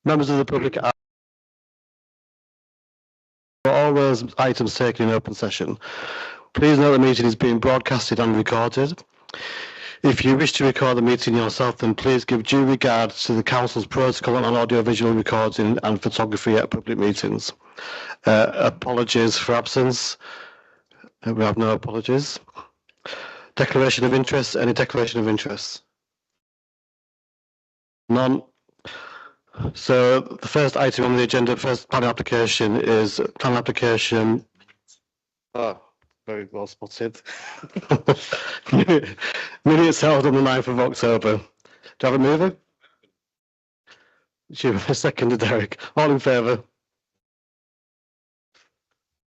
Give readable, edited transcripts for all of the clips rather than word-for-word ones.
Members of the public are all those items taken in open session. Please note the meeting is being broadcasted and recorded. If you wish to record the meeting yourself, then please give due regard to the Council's protocol on audio-visual recording and photography at public meetings. Apologies for absence. We have no apologies. Declaration of interest. Any declaration of interest? None. So the first item on the agenda, first planning application is planning application. Oh, very well spotted. Minutes held on the 9th of October. Do you have a mover? Second, Derek. All in favour?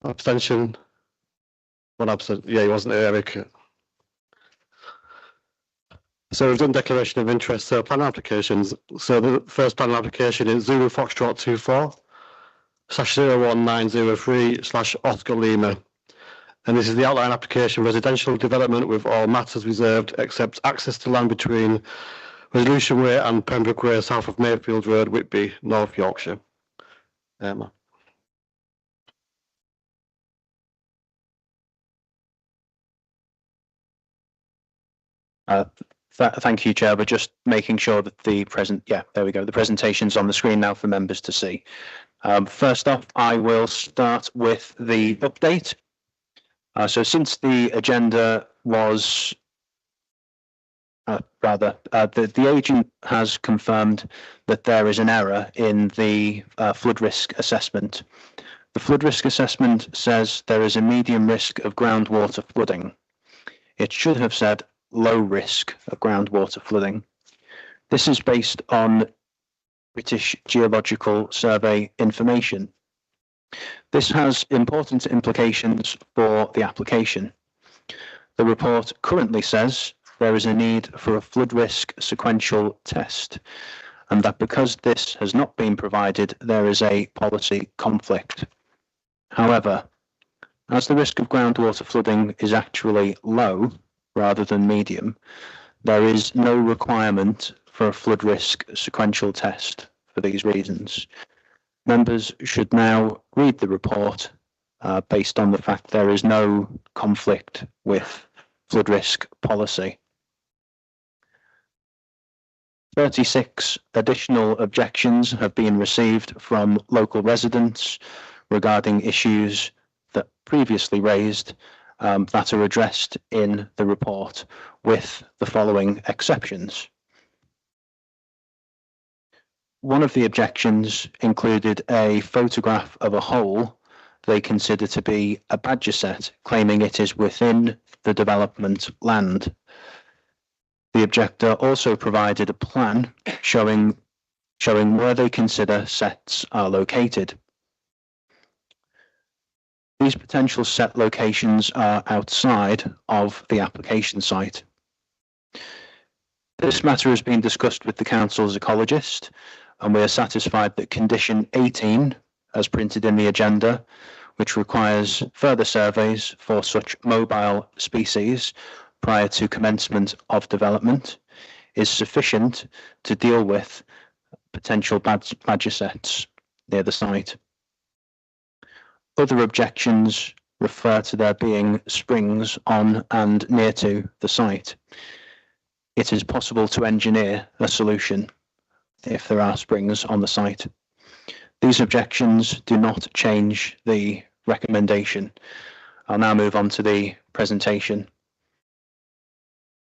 Abstention? One absent. Yeah, he wasn't here, Eric. So we've done declaration of interest. So planning applications. So the first planning application is Zulu Foxtrot 24/01903/Oscar Lima. And this is the outline application, residential development with all matters reserved except access to land between Resolution Way and Pembroke Way, south of Mayfield Road, Whitby, North Yorkshire. Thank you, Chair. We're just making sure that the presentation's on the screen now for members to see. First off, I will start with the update. So since the agenda was, the agent has confirmed that there is an error in the flood risk assessment. The flood risk assessment says there is a medium risk of groundwater flooding. It should have said low risk of groundwater flooding. This is based on British Geological Survey information. This has important implications for the application. The report currently says there is a need for a flood risk sequential test, and that because this has not been provided, there is a policy conflict. However, as the risk of groundwater flooding is actually low rather than medium, there is no requirement for a flood risk sequential test for these reasons. Members should now read the report based on the fact there is no conflict with flood risk policy. 36 additional objections have been received from local residents regarding issues that previously raised that are addressed in the report, with the following exceptions. One of the objections included a photograph of a hole they consider to be a badger set, claiming it is within the development land. The objector also provided a plan showing where they consider sets are located. These potential set locations are outside of the application site. This matter has been discussed with the Council's ecologist, and we are satisfied that condition 18, as printed in the agenda, which requires further surveys for such mobile species prior to commencement of development, is sufficient to deal with potential badger sets near the site. Other objections refer to there being springs on and near to the site. It is possible to engineer a solution if there are springs on the site. These objections do not change the recommendation. I'll now move on to the presentation.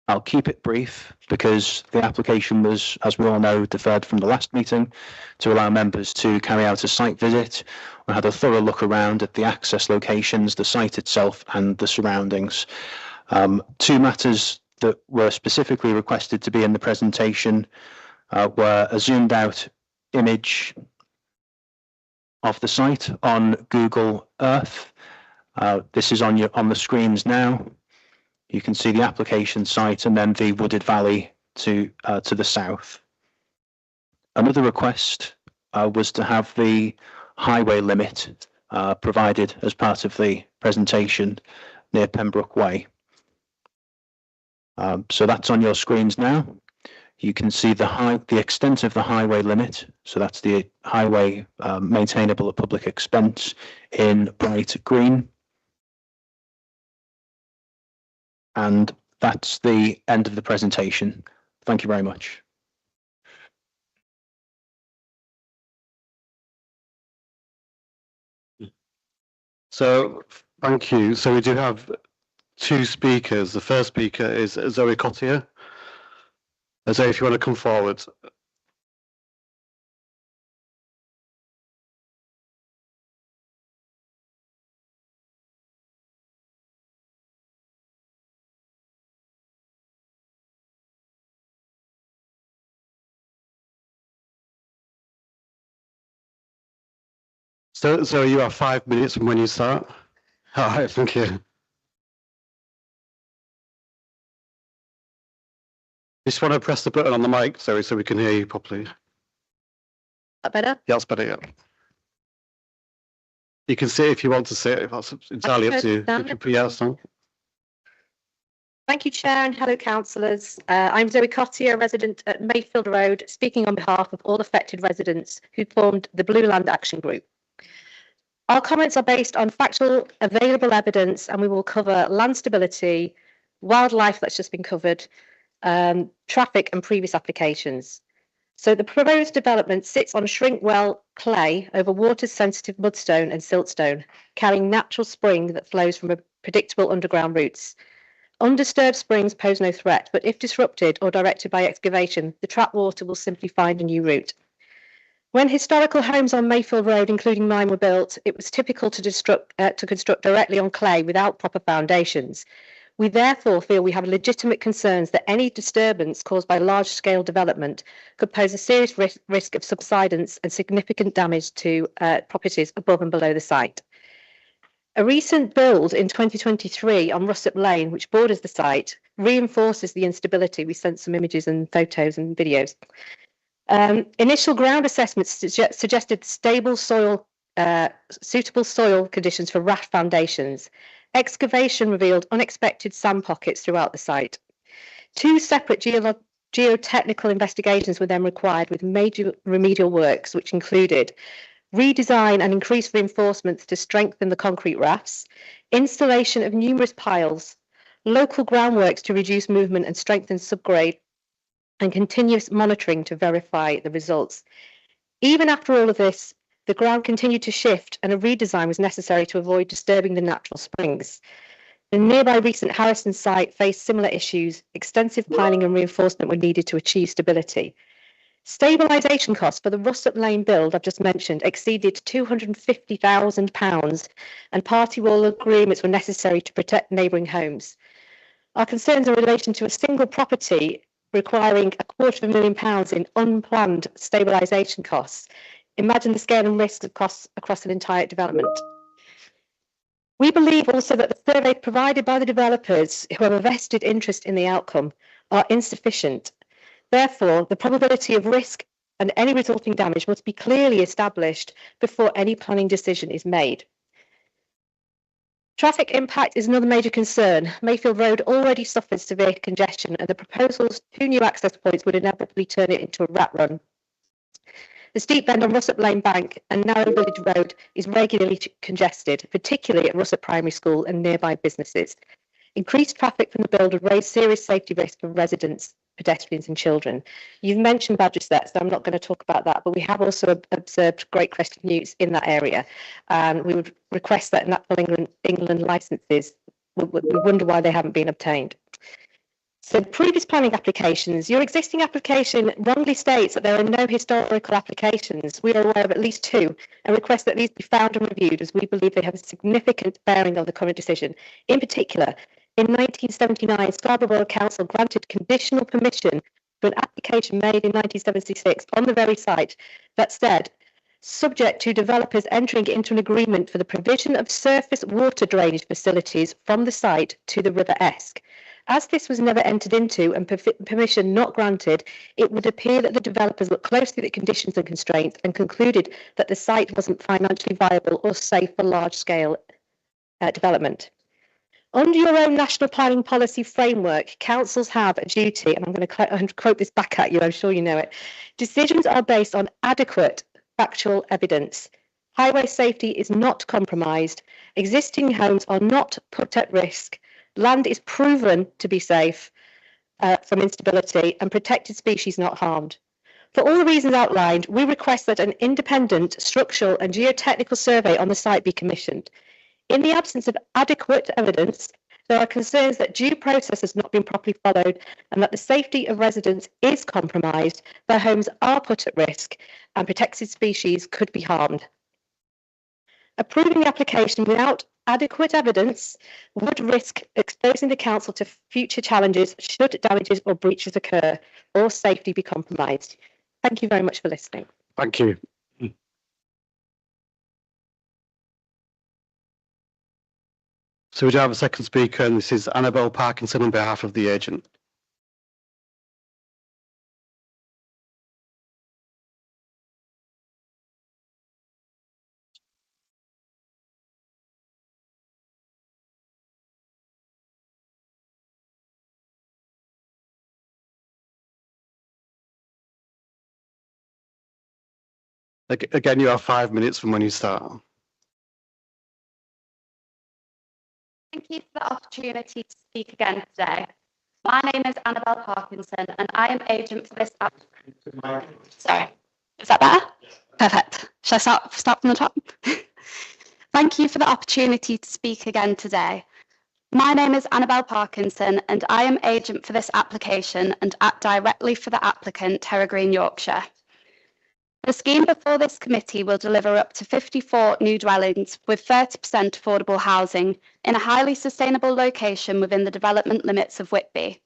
I'll keep it brief because the application was, as we all know, deferred from the last meeting to allow members to carry out a site visit. We had a thorough look around at the access locations, the site itself and the surroundings. Two matters that were specifically requested to be in the presentation were a zoomed out image of the site on Google Earth. This is on the screens now. You can see the application site and then the wooded valley to the south. Another request was to have the highway limit provided as part of the presentation near Pembroke Way. So that's on your screens now. You can see the extent of the highway limit. So that's the highway maintainable at public expense in bright green. And that's the end of the presentation. Thank you very much. So, thank you. So we do have two speakers. The first speaker is Zoe Cottier. Zoe, if you want to come forward. So you have 5 minutes from when you start. All right, thank you. Just want to press the button on the mic, Zoe, so we can hear you properly. That better? Yeah, that's better, yeah. You can sit if you want to sit, if that's entirely up to you. Yeah, that's fine. Thank you, Chair, and hello, councillors. I'm Zoe Cottier, a resident at Mayfield Road, speaking on behalf of all affected residents who formed the Blue Land Action Group. Our comments are based on factual, available evidence, and we will cover land stability, wildlife that's just been covered, traffic and previous applications. So the proposed development sits on shrink-well clay over water-sensitive mudstone and siltstone, carrying natural spring that flows from predictable underground routes. Undisturbed springs pose no threat, but if disrupted or directed by excavation, the trapped water will simply find a new route. When historical homes on Mayfield Road, including mine, were built, it was typical to construct directly on clay without proper foundations. We therefore feel we have legitimate concerns that any disturbance caused by large-scale development could pose a serious risk of subsidence and significant damage to properties above and below the site. A recent build in 2023 on Russell Lane, which borders the site, reinforces the instability. We sent some images and photos and videos. Initial ground assessments suggested stable soil, suitable soil conditions for raft foundations. Excavation revealed unexpected sand pockets throughout the site. Two separate geotechnical investigations were then required with major remedial works, which included redesign and increased reinforcements to strengthen the concrete rafts, installation of numerous piles, local groundworks to reduce movement and strengthen subgrade, and continuous monitoring to verify the results. Even after all of this, the ground continued to shift and a redesign was necessary to avoid disturbing the natural springs. The nearby recent Harrison site faced similar issues. Extensive piling and reinforcement were needed to achieve stability. Stabilisation costs for the Russell Lane build I've just mentioned exceeded £250,000 and party wall agreements were necessary to protect neighbouring homes. Our concerns are in relation to a single property requiring £250,000 in unplanned stabilisation costs. Imagine the scale and risk of costs across an entire development. We believe also that the surveys provided by the developers who have a vested interest in the outcome are insufficient. Therefore, the probability of risk and any resulting damage must be clearly established before any planning decision is made. Traffic impact is another major concern. Mayfield Road already suffers severe congestion and the proposals 2 new access points would inevitably turn it into a rat run. The steep bend on Russell Lane Bank and narrow village road is regularly congested, particularly at Russell Primary School and nearby businesses. Increased traffic from the build would raise serious safety risks for residents, pedestrians and children. You've mentioned badger sets, so I'm not going to talk about that, but we have also observed great crested newts in that area. And we would request that Natural England licences, we wonder why they haven't been obtained. So previous planning applications, your existing application wrongly states that there are no historical applications. We are aware of at least 2 and request that these be found and reviewed as we believe they have a significant bearing on the current decision. In particular, in 1979, Scarborough Council granted conditional permission to an application made in 1976 on the very site that said, subject to developers entering into an agreement for the provision of surface water drainage facilities from the site to the River Esk. As this was never entered into and permission not granted, it would appear that the developers looked closely at conditions and constraints and concluded that the site wasn't financially viable or safe for large-scale development. Under your own national planning policy framework, councils have a duty, and I'm going to quote this back at you, I'm sure you know it. Decisions are based on adequate factual evidence. Highway safety is not compromised. Existing homes are not put at risk. Land is proven to be safe from instability, and protected species not harmed. For all the reasons outlined, we request that an independent structural and geotechnical survey on the site be commissioned. In the absence of adequate evidence, there are concerns that due process has not been properly followed and that the safety of residents is compromised, their homes are put at risk, and protected species could be harmed. Approving the application without adequate evidence would risk exposing the council to future challenges should damages or breaches occur or safety be compromised. Thank you very much for listening. Thank you. So we do have a second speaker, and this is Annabelle Parkinson on behalf of the agent. Again, you have 5 minutes from when you start. Thank you for the opportunity to speak again today. My name is Annabelle Parkinson and I am agent for this Sorry, is that better? Perfect. Shall I start from the top? Thank you for the opportunity to speak again today. My name is Annabelle Parkinson and I am agent for this application and act directly for the applicant, Terra Green, Yorkshire. The scheme before this committee will deliver up to 54 new dwellings with 30% affordable housing in a highly sustainable location within the development limits of Whitby.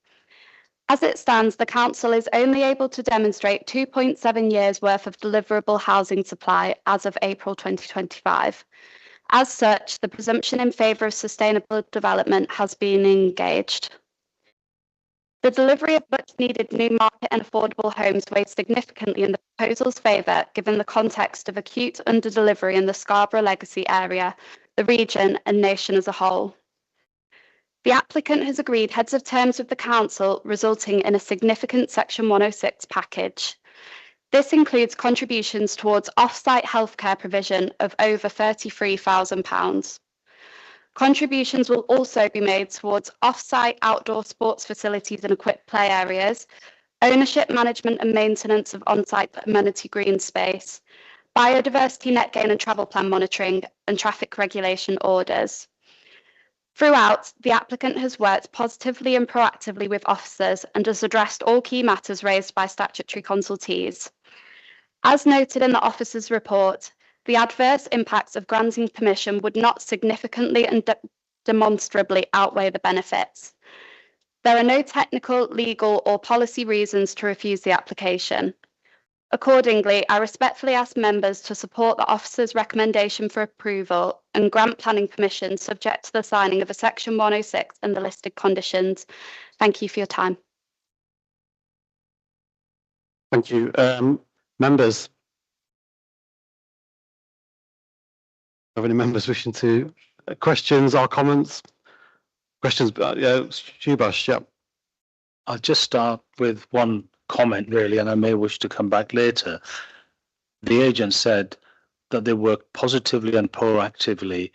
As it stands, the council is only able to demonstrate 2.7 years worth of deliverable housing supply as of April 2025. As such, the presumption in favour of sustainable development has been engaged. The delivery of much needed new market and affordable homes weighs significantly in the proposal's favour, given the context of acute underdelivery in the Scarborough legacy area, the region and nation as a whole. The applicant has agreed heads of terms with the council, resulting in a significant Section 106 package. This includes contributions towards off-site healthcare provision of over £33,000. Contributions will also be made towards off-site outdoor sports facilities and equipped play areas, ownership, management and maintenance of on-site amenity green space, biodiversity net gain and travel plan monitoring, and traffic regulation orders. Throughout, the applicant has worked positively and proactively with officers and has addressed all key matters raised by statutory consultees. As noted in the officer's report, the adverse impacts of granting permission would not significantly and demonstrably outweigh the benefits. There are no technical, legal or policy reasons to refuse the application. Accordingly, I respectfully ask members to support the officer's recommendation for approval and grant planning permission subject to the signing of a Section 106 and the listed conditions. Thank you for your time. Thank you. Members? Have any members wishing to questions or comments? Questions? Shubash, yeah. I'll just start with one comment, really, and I may wish to come back later. The agent said that they worked positively and proactively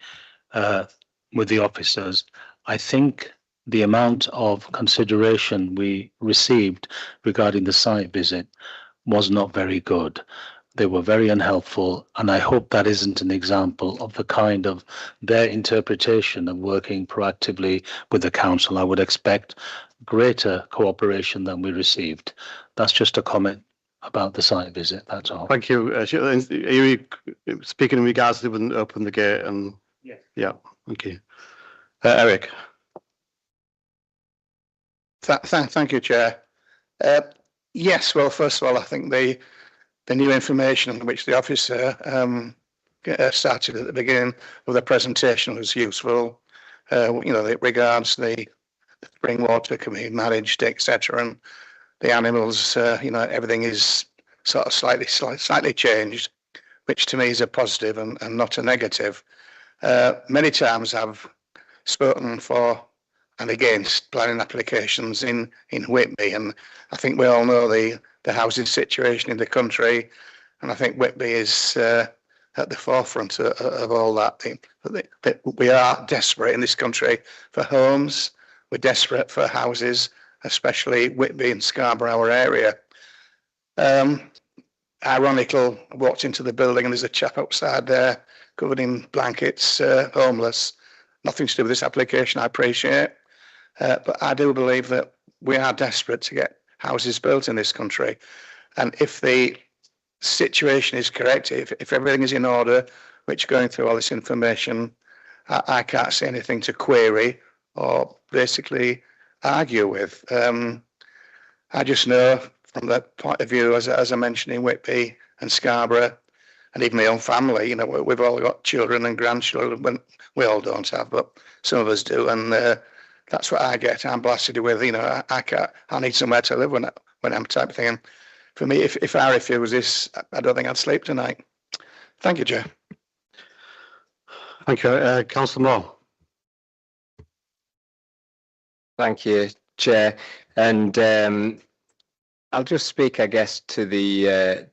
with the officers. I think the amount of consideration we received regarding the site visit was not very good. They were very unhelpful, and I hope that isn't an example of the kind of their interpretation of working proactively with the council. I would expect greater cooperation than we received. That's just a comment about the site visit, that's all. Thank you. Are you speaking in regards to open the gate? And yes. Yeah, thank you. Eric. Thank you, Chair. Yes, well, first of all, I think the new information which the officer started at the beginning of the presentation was useful. It regards the spring water can be managed, etc., and the animals. Everything is sort of slightly changed, which to me is a positive and not a negative. Many times I've spoken for and against planning applications in Whitby, and I think we all know the housing situation in the country, and I think Whitby is at the forefront of all that. We are desperate in this country for homes. We're desperate for houses, especially Whitby and Scarborough area. Ironical, I walked into the building and there's a chap outside there covered in blankets, homeless. Nothing to do with this application, I appreciate. But I do believe that we are desperate to get houses built in this country. And if the situation is correct, if everything is in order, which going through all this information, I can't see anything to query or basically argue with. I just know from that point of view, as I mentioned in Whitby and Scarborough, and even my own family, you know, we've all got children and grandchildren. When we all don't have, but some of us do, and that's what I get. I'm blasted with, you know, I need somewhere to live when I'm type of thing. And for me, if I refuse this, I don't think I'd sleep tonight. Thank you, Chair. Thank you, Councillor Moore. Thank you, Chair. And I'll just speak, I guess, to the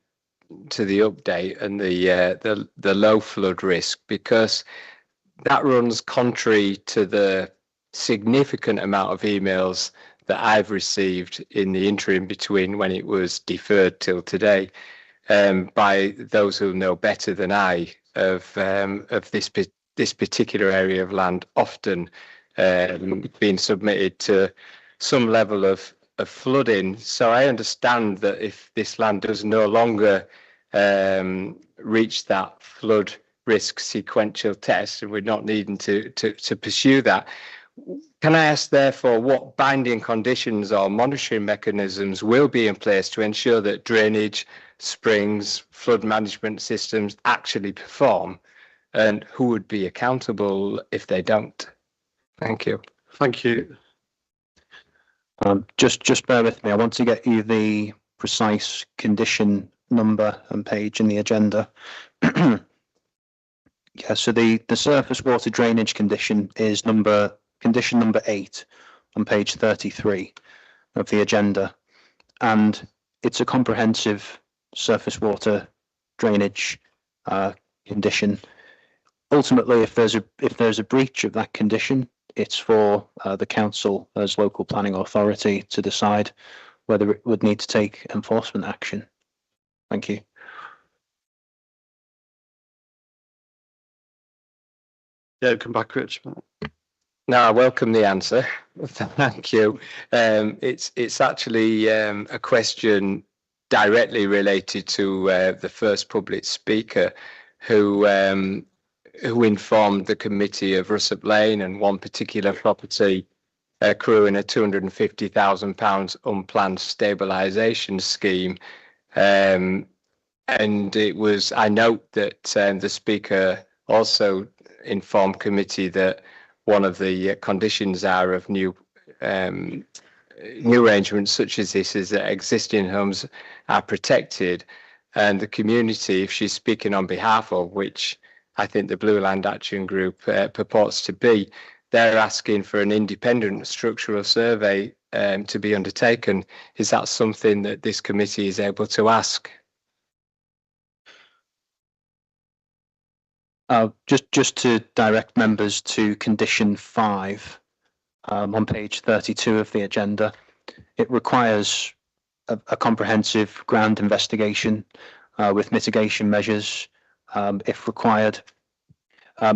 update and the low flood risk, because that runs contrary to the significant amount of emails that I've received in the interim between when it was deferred till today, by those who know better than I of this particular area of land, often being submitted to some level of flooding. So I understand that if this land does no longer reach that flood risk sequential test, and we're not needing to pursue that, can I ask therefore what binding conditions or monitoring mechanisms will be in place to ensure that drainage, springs, flood management systems actually perform, and who would be accountable if they don't? Thank you. Thank you. Just bear with me. I want to get you the precise condition number and page in the agenda. Yeah, so the surface water drainage condition is condition number 8 on page 33 of the agenda, and it's a comprehensive surface water drainage condition. Ultimately, if there's a breach of that condition, it's for the council as local planning authority to decide whether it would need to take enforcement action. Thank you. Yeah, come back, Rich. No, I welcome the answer. Thank you. It's actually a question directly related to the first public speaker who informed the committee of Russell Lane and one particular property accruing a £250,000 unplanned stabilisation scheme. And it was, I note that the speaker also informed committee that one of the conditions are of new arrangements such as this is that existing homes are protected, and the community, if she's speaking on behalf of, which I think the Blue Land Action Group purports to be, they're asking for an independent structural survey to be undertaken. Is that something that this committee is able to ask? Just to direct members to condition 5 on page 32 of the agenda. It requires a comprehensive ground investigation with mitigation measures if required.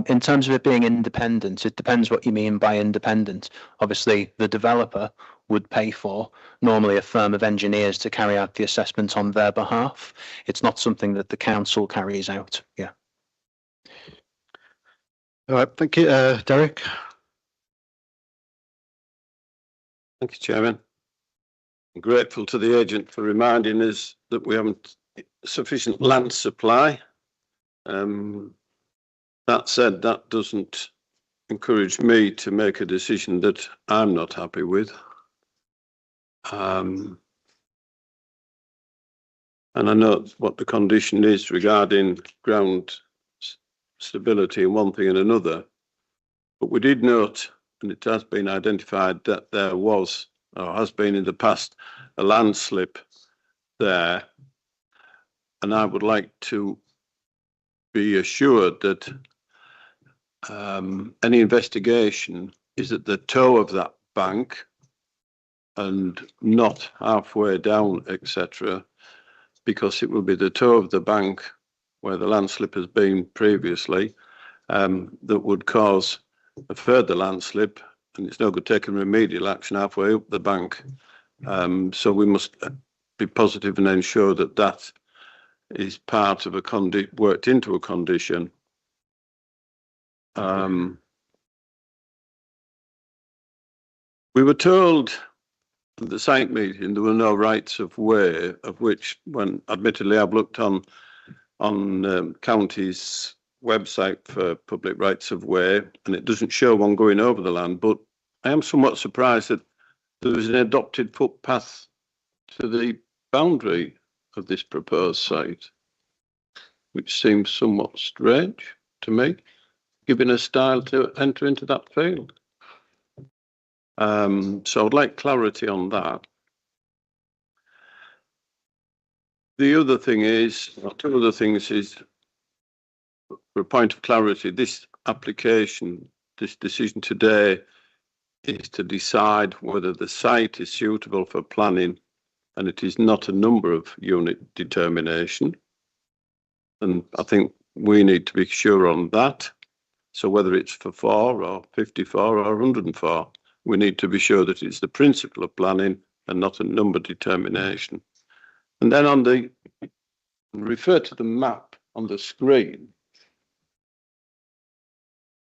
In terms of it being independent, it depends what you mean by independent. Obviously, the developer would pay for normally a firm of engineers to carry out the assessment on their behalf. It's not something that the council carries out. Yeah. All right, thank you, Derek. Thank you, Chairman. I'm grateful to the agent for reminding us that we haven't sufficient land supply. That said, that doesn't encourage me to make a decision that I'm not happy with. And I know what the condition is regarding ground stability and one thing and another. But we did note, and it has been identified, that there was, or has been in the past, a landslip there. And I would like to be assured that any investigation is at the toe of that bank and not halfway down, etc., because it will be the toe of the bank where the landslip has been previously that would cause a further landslip, and it's no good taking remedial action halfway up the bank. So we must be positive and ensure that that is part of a worked into a condition. We were told at the site meeting there were no rights of way, of which, when admittedly I've looked on county's website for public rights of way, and it doesn't show one going over the land, but I am somewhat surprised that there was an adopted footpath to the boundary of this proposed site, which seems somewhat strange to me, given a style to enter into that field. So I'd like clarity on that. The other thing is, or two other things is, for a point of clarity, this application, this decision today is to decide whether the site is suitable for planning, and it is not a number of unit determination. And I think we need to be sure on that. So whether it's for 4 or 54 or 104, we need to be sure that it's the principle of planning and not a number determination. And then on the, refer to the map on the screen,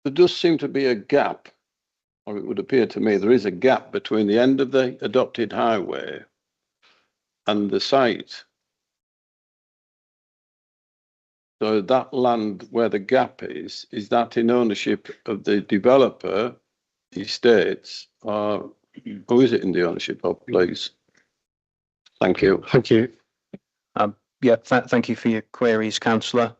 there does seem to be a gap, or it would appear to me there is a gap between the end of the adopted highway and the site. So that land where the gap is that in ownership of the developer, estates, or who is it in the ownership of, please? Thank you. Thank you. Yeah, thank you for your queries, councillor.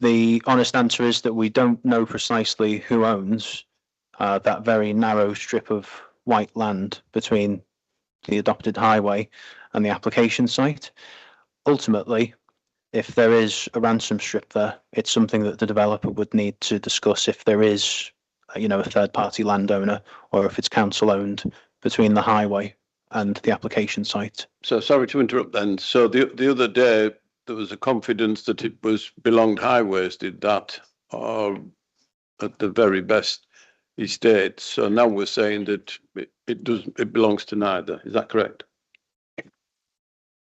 The honest answer is that we don't know precisely who owns that very narrow strip of white land between the adopted highway and the application site. Ultimately, if there is a ransom strip there, it's something that the developer would need to discuss if there is, a third-party landowner, or if it's council-owned between the highway and the application site. So sorry to interrupt then. So the other day, there was a confidence that it belonged highways, did that, or at the very best estates. So now we're saying that it belongs to neither. Is that correct?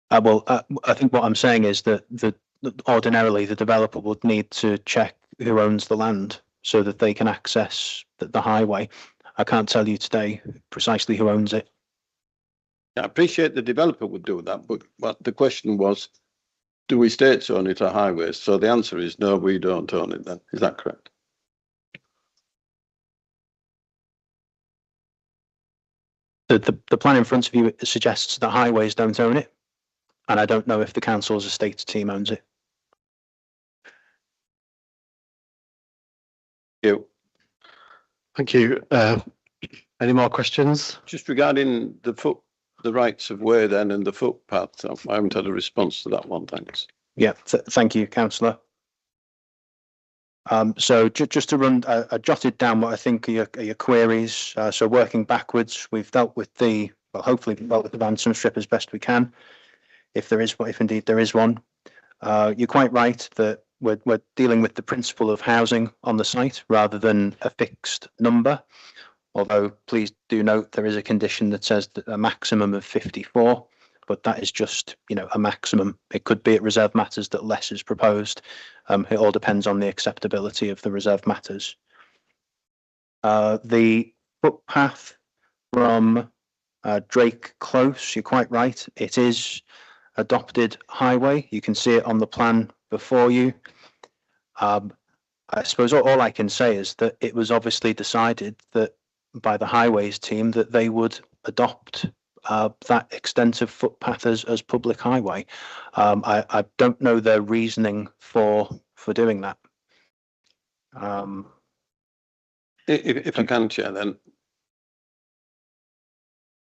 I think what I'm saying is that ordinarily the developer would need to check who owns the land so that they can access the highway. I can't tell you today precisely who owns it. I appreciate the developer would do that, but the question was, do estates own it or highways? So the answer is no, we don't own it then. Is that correct? The plan in front of you suggests that highways don't own it, and I don't know if the council's estates team owns it. Thank you. Any more questions? Just regarding the rights of way then and the footpath, I haven't had a response to that one, thanks. Yeah, thank you, councillor. So just to run, I jotted down what I think are your queries. So working backwards, we've dealt with hopefully we've dealt with the ransom strip as best we can, if indeed there is one. You're quite right that we're dealing with the principle of housing on the site rather than a fixed number. Although please do note there is a condition that says that a maximum of 54, but that is just, a maximum. It could be at reserved matters that less is proposed. It all depends on the acceptability of the reserved matters. The footpath from Drake Close, you're quite right. It is adopted highway. You can see it on the plan before you. I suppose all I can say is that it was obviously decided that by the highways team that they would adopt that extensive footpath as public highway. I don't know their reasoning for doing that. if I can, Chair, then.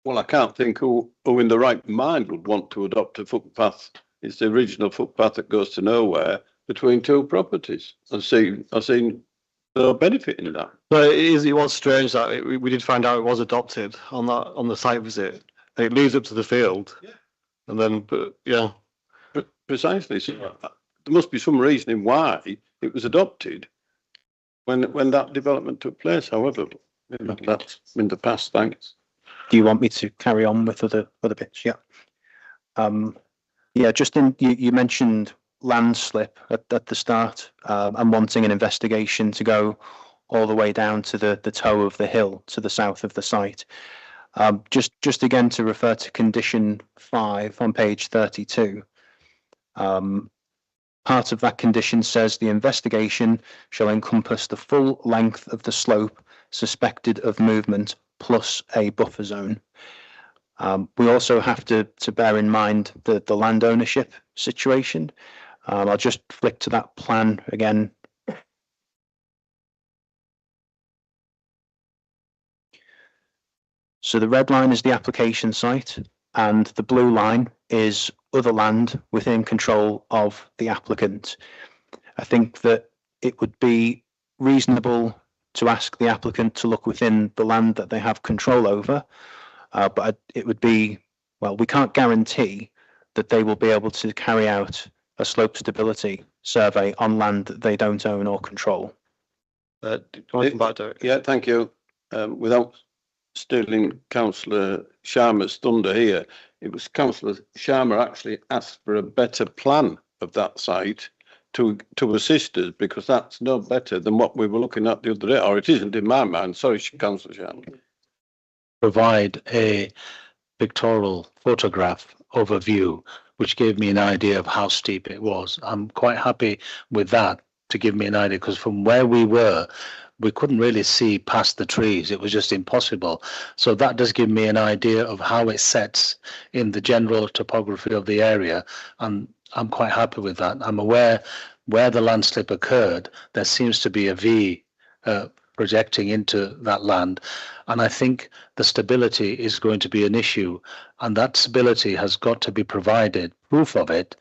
Well, I can't think who in the right mind would want to adopt a footpath. It's the original footpath that goes to nowhere between two properties. I've seen no benefit in that. But it was strange that we did find out it was adopted on the site visit. And it leads up to the field. Yeah. And then, But precisely. So there must be some reasoning why it was adopted when that development took place. However, that's in the past. Thanks. Do you want me to carry on with other bits? Yeah. Yeah, just you mentioned landslip at the start, and wanting an investigation to go all the way down to the toe of the hill to the south of the site. Just again to refer to condition 5 on page 32. Part of that condition says the investigation shall encompass the full length of the slope suspected of movement plus a buffer zone. We also have to bear in mind the land ownership situation. I'll just flick to that plan again. So the red line is the application site and the blue line is other land within control of the applicant. I think that it would be reasonable to ask the applicant to look within the land that they have control over, but it would be, well, we can't guarantee that they will be able to carry out a slope stability survey on land that they don't own or control. do you want to come back to it? Yeah, thank you. Without stealing Councillor Sharma's thunder here, it was Councillor Sharma actually asked for a better plan of that site to assist us, because that's no better than what we were looking at the other day, or it isn't in my mind. Sorry, Councillor Sharma. Provide a pictorial photograph overview, which gave me an idea of how steep it was. I'm quite happy with that to give me an idea, because from where we were, we couldn't really see past the trees. It was just impossible. So that does give me an idea of how it sets in the general topography of the area. And I'm quite happy with that. I'm aware where the landslip occurred, there seems to be a V projecting into that land. And I think the stability is going to be an issue. And that stability has got to be provided, proof of it,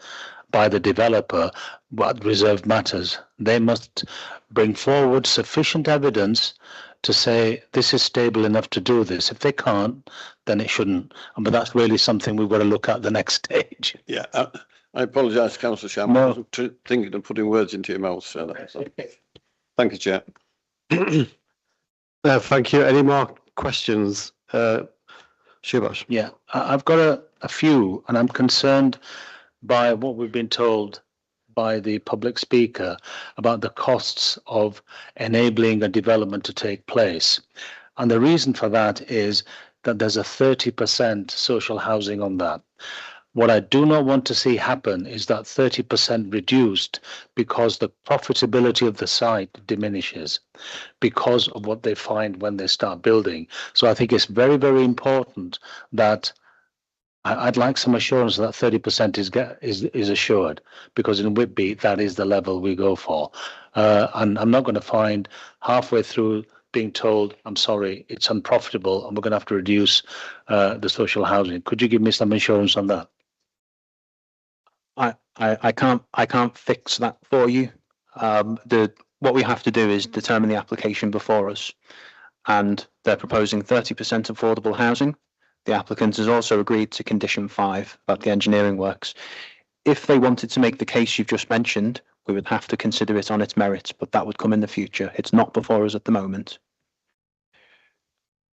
by the developer, what reserved matters. They must bring forward sufficient evidence to say this is stable enough to do this. If they can't, then it shouldn't. But that's really something we've got to look at the next stage. Yeah, I apologise, Councillor Sharma. No. I wasn't thinking of putting words into your mouth. So thank you, Chair. Thank you. Any more questions? Shubash. Yeah, I've got a few, and I'm concerned by what we've been told by the public speaker about the costs of enabling a development to take place. And the reason for that is that there's a 30% social housing on that. What I do not want to see happen is that 30% reduced because the profitability of the site diminishes because of what they find when they start building. So I think it's very, very important that I'd like some assurance that 30% is assured, because in Whitby, that is the level we go for. And I'm not going to find halfway through being told, I'm sorry, it's unprofitable and we're going to have to reduce the social housing. Could you give me some assurance on that? I can't fix that for you. What we have to do is determine the application before us, and they're proposing 30% affordable housing. The applicant has also agreed to condition 5 about the engineering works. If they wanted to make the case you've just mentioned, we would have to consider it on its merits, but that would come in the future. It's not before us at the moment.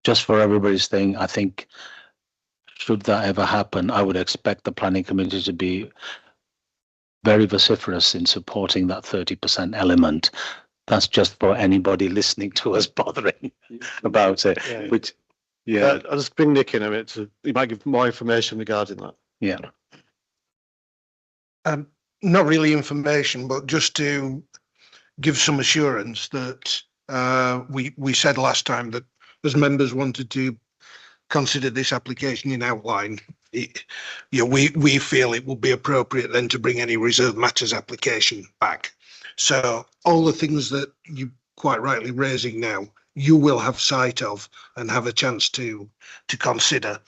Just for everybody's thing, I think, should that ever happen, I would expect the planning committee to be very vociferous in supporting that 30% element. That's just for anybody listening to us bothering about it. Yeah. Which, Yeah, I'll just bring Nick in a minute. You might give more information regarding that. yeah. Not really information, but just to give some assurance that we said last time that as members wanted to consider this application in outline, we feel it will be appropriate then to bring any reserved matters application back. So all the things that you quite rightly raising now you will have sight of and have a chance to consider.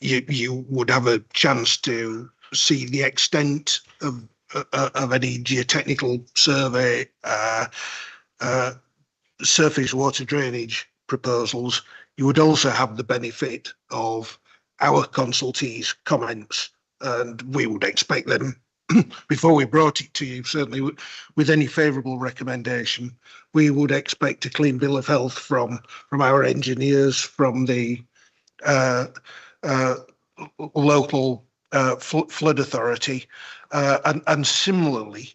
You would have a chance to see the extent of any geotechnical survey, surface water drainage proposals. You would also have the benefit of our consultees' comments, and we would expect them before we brought it to you, certainly with any favourable recommendation. We would expect a clean bill of health from our engineers, from the local flood authority, and similarly,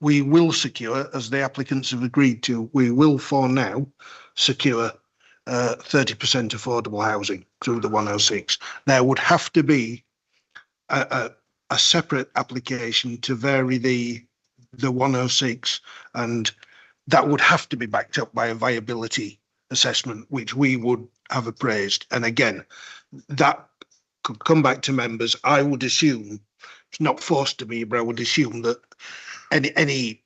we will secure, as the applicants have agreed to, we will for now secure 30% affordable housing through the 106. There would have to be a separate application to vary the 106, and that would have to be backed up by a viability assessment, which we would have appraised. And again, that could come back to members. I would assume, it's not forced to be, but I would assume that any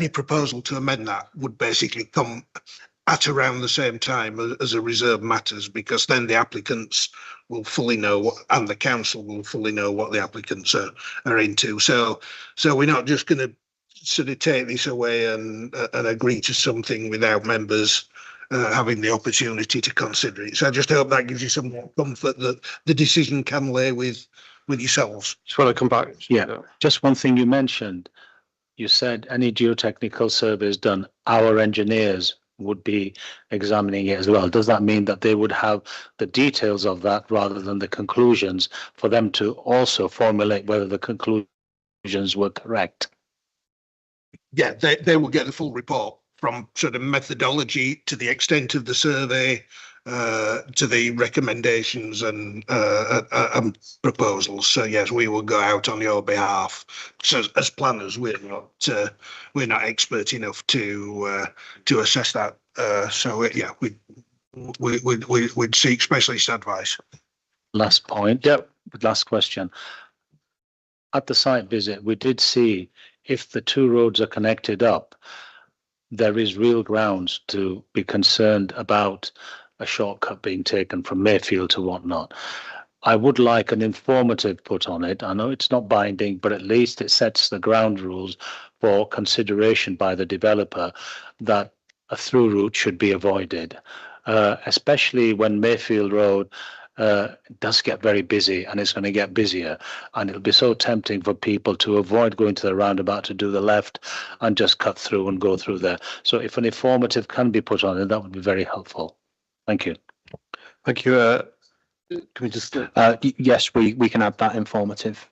proposal to amend that would basically come at around the same time as a reserve matters, because then the applicants will fully know what, and the council will fully know what the applicants are into. So we're not just going to sort of take this away and agree to something without members having the opportunity to consider it. So I just hope that gives you some more comfort that the decision can lay with yourselves. Just want to come back. Yeah, just one thing you mentioned. You said any geotechnical surveys done, our engineers would be examining it as well. Does that mean that they would have the details of that rather than the conclusions for them to also formulate whether the conclusions were correct? Yeah, they will get the full report, from sort of methodology to the extent of the survey, to the recommendations and proposals. So yes, we will go out on your behalf. So as planners, we're not expert enough to assess that. So yeah, we'd seek specialist advice. Last point. Yep. Last question. At the site visit, we did see if the two roads are connected up, there is real grounds to be concerned about a shortcut being taken from Mayfield to whatnot. I would like an informative put on it. I know it's not binding, but at least it sets the ground rules for consideration by the developer that a through route should be avoided, especially when Mayfield Road does get very busy, and it's going to get busier, and it'll be so tempting for people to avoid going to the roundabout to do the left and just cut through and go through there. So if an informative can be put on it, that would be very helpful. Thank you. Thank you. Can we just? Yes, we can add that informative.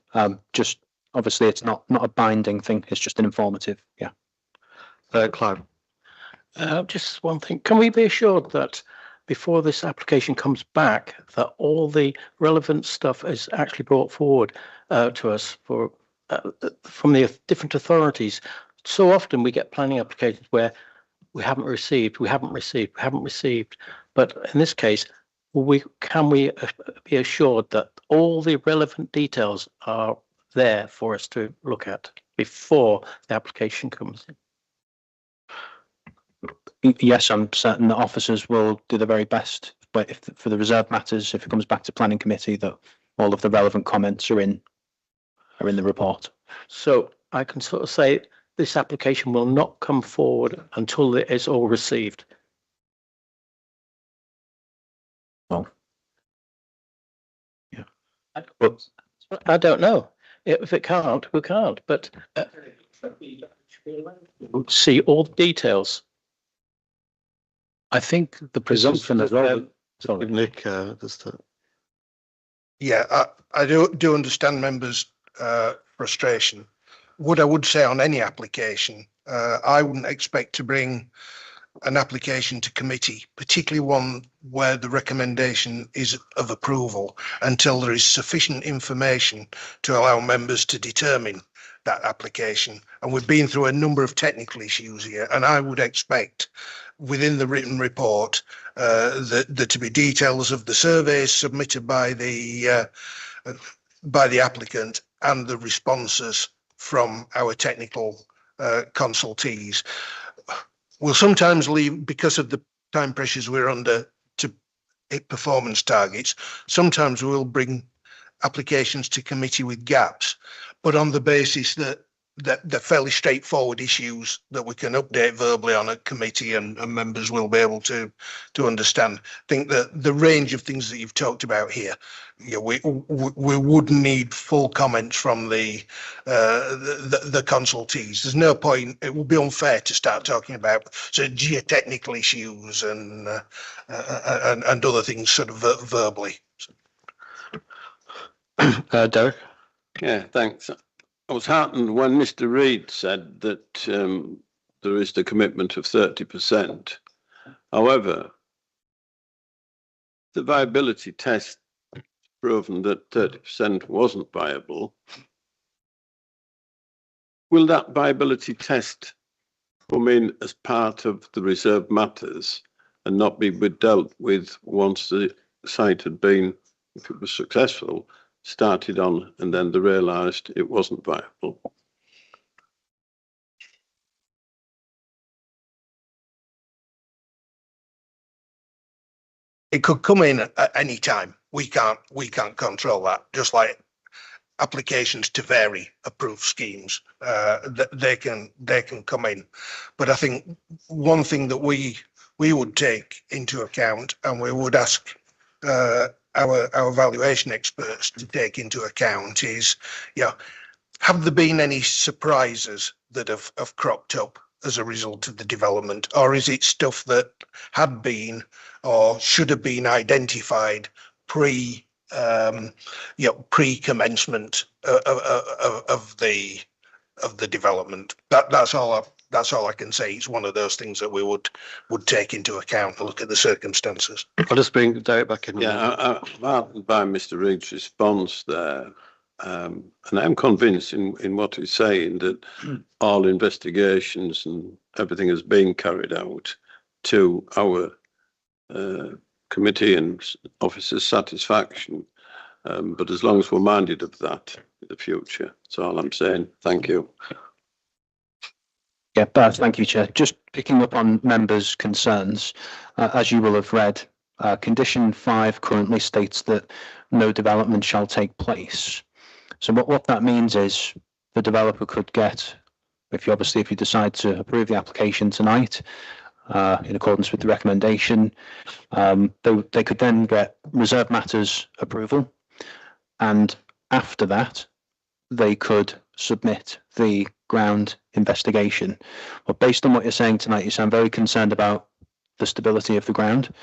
Just obviously, it's not a binding thing. It's just an informative. Yeah. Clive. Just one thing. Can we be assured that before this application comes back, that all the relevant stuff is actually brought forward to us from the different authorities? So often we get planning applications where we haven't received, but in this case, can we be assured that all the relevant details are there for us to look at before the application comes in? Yes, I'm certain that officers will do the very best, but if for the reserve matters, if it comes back to planning committee, that all of the relevant comments are in the report. So I can sort of say this application will not come forward until it is all received. Well, yeah. I don't know. If it can't, we can't. But see all the details. I think the presumption as well. Sorry, Nick. Yeah, I do understand members' frustration. What I would say on any application, I wouldn't expect to bring an application to committee, particularly one where the recommendation is of approval, until there is sufficient information to allow members to determine that application. And we've been through a number of technical issues here, and I would expect within the written report there to be details of the surveys submitted by the applicant and the responses from our technical consultees. We'll sometimes leave, because of the time pressures we're under to hit performance targets, sometimes we'll bring applications to committee with gaps, but on the basis that they're fairly straightforward issues that we can update verbally on a committee and members will be able to understand. I think that the range of things that you've talked about here, we would need full comments from the consultees. There's no point, it would be unfair to start talking about sort of geotechnical issues and other things sort of verbally. Derek? Yeah, thanks. I was heartened when Mr. Reid said that there is the commitment of 30%. However, the viability test proven that 30% wasn't viable. Will that viability test come in as part of the reserve matters and not be dealt with once the site had been, if it was successful, started on and then they realised it wasn't viable? It could come in at any time. We can't control that. Just like applications to vary approved schemes, they can come in. But I think one thing that we would take into account, and we would ask our valuation experts to take into account, is, have there been any surprises that have cropped up as a result of the development, or is it stuff that had been or should have been identified pre-commencement of the development? That's all I can say. It's one of those things that we would take into account and look at the circumstances. I'll just bring Derek back in. Yeah, I'm heartened by Mr. Reid's response there. And I'm convinced in what he's saying that all investigations and everything has been carried out to our committee and officers' satisfaction. But as long as we're minded of that in the future, that's all I'm saying. Thank you. Yeah, thank you, Chair. Just picking up on members' concerns, as you will have read, condition 5 currently states that no development shall take place. So what that means is the developer could get, if you decide to approve the application tonight, in accordance with the recommendation, they could then get reserve matters approval, and after that, they could submit the ground investigation. But based on what you're saying tonight, you sound very concerned about the stability of the ground.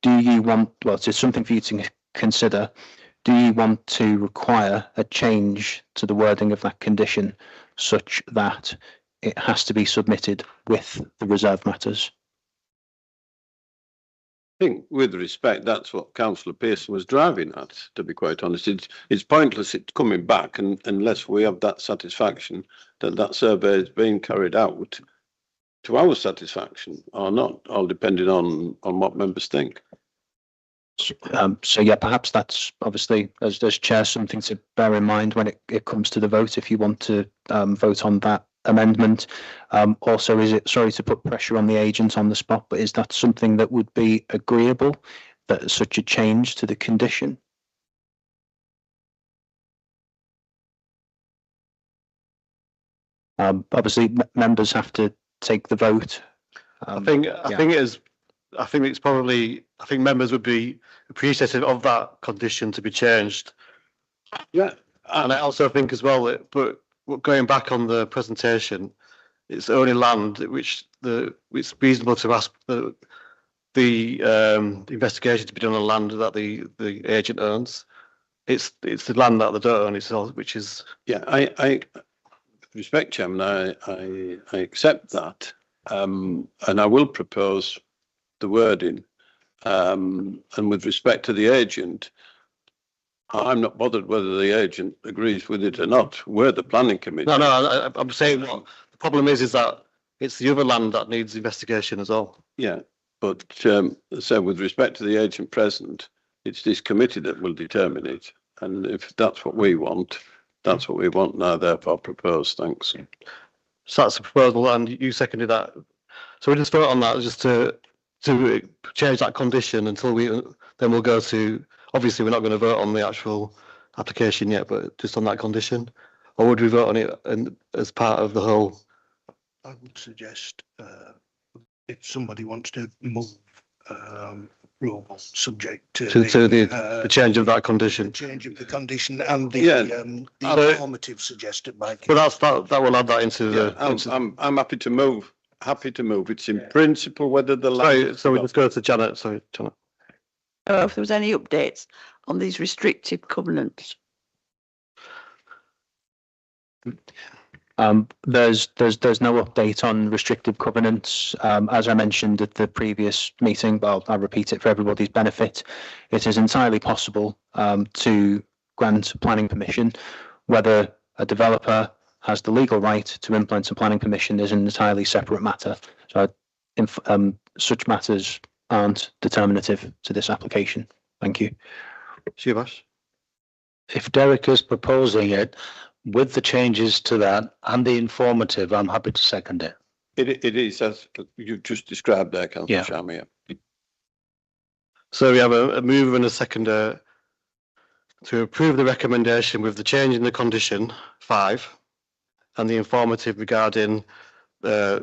Do you want, well, it's something for you to consider, do you want to require a change to the wording of that condition such that it has to be submitted with the reserve matters? I think, with respect, that's what Councillor Pearson was driving at, to be quite honest. It's pointless it coming back unless we have that satisfaction that survey is being carried out to our satisfaction or not, all depending on what members think. So yeah, perhaps that's obviously, as Chair, something to bear in mind when it comes to the vote, if you want to vote on that amendment. Also, is it, sorry to put pressure on the agent on the spot, but is that something that would be agreeable, that such a change to the condition? Obviously, members have to take the vote. I think members would be appreciative of that condition to be changed. Yeah, and I also think as well that, but going back on the presentation, it's only land which it's reasonable to ask the investigation to be done on land that the agent owns. It's the land that they don't own itself, which is, yeah. I respect, Chairman. I accept that, and I will propose the wording. And with respect to the agent, I'm not bothered whether the agent agrees with it or not. We're the planning committee. No, I'm saying what the problem is that it's the other land that needs investigation as well. Yeah, but so with respect to the agent present, it's this committee that will determine it. And if that's what we want, that's what we want now, therefore propose. Thanks. So that's the proposal, and you seconded that. So we just vote on that just to change that condition until then we'll go to, obviously we're not going to vote on the actual application yet, but just on that condition, or would we vote on it as part of the whole? I would suggest if somebody wants to move approval subject to the change of that condition. the change of the condition and the informative suggested by. But that will add that into the. I'm happy to move. Happy to move. It's in principle whether the Sorry, so we just go to Janet. Sorry, Janet. If there was any updates on these restrictive covenants. There's no update on restrictive covenants. As I mentioned at the previous meeting, but I'll repeat it for everybody's benefit. It is entirely possible to grant planning permission. Whether a developer has the legal right to implement a planning permission is an entirely separate matter. So such matters aren't determinative to this application. Thank you. Shivash? If Derek is proposing it with the changes to that and the informative, I'm happy to second it. It is as you just described there, Councillor Sharma. So we have a mover and a seconder to approve the recommendation with the change in the condition 5 and the informative regarding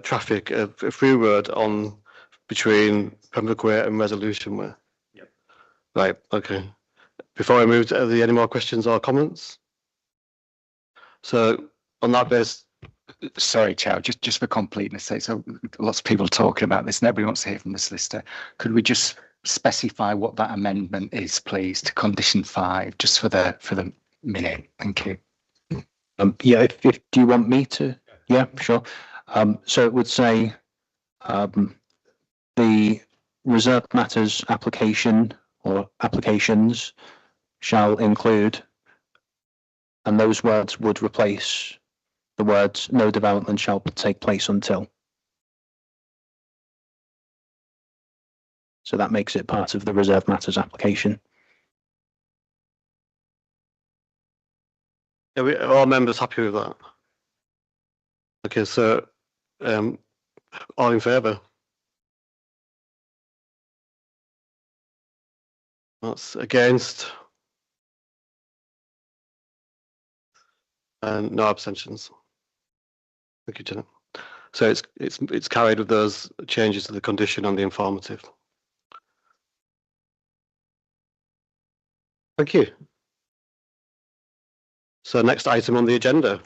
traffic through road on between Pembroke Way and Resolution Way. Yep. Right. Okay. Before I move, are there any more questions or comments? So on that basis. Sorry, Chair, just for completeness sake, so lots of people are talking about this and everybody wants to hear from the solicitor. Could we just specify what that amendment is, please, to condition 5, just for the minute? Thank you. Yeah, if do you want me to? Yeah, sure. So it would say the reserved matters application or applications shall include, and those words would replace the words no development shall take place until. So that makes it part of the reserved matters application. Are all members happy with that? Okay, so all in favour? That's against? And no abstentions. Thank you, Janet. So it's carried with those changes to the condition and the informative. Thank you. So next item on the agenda.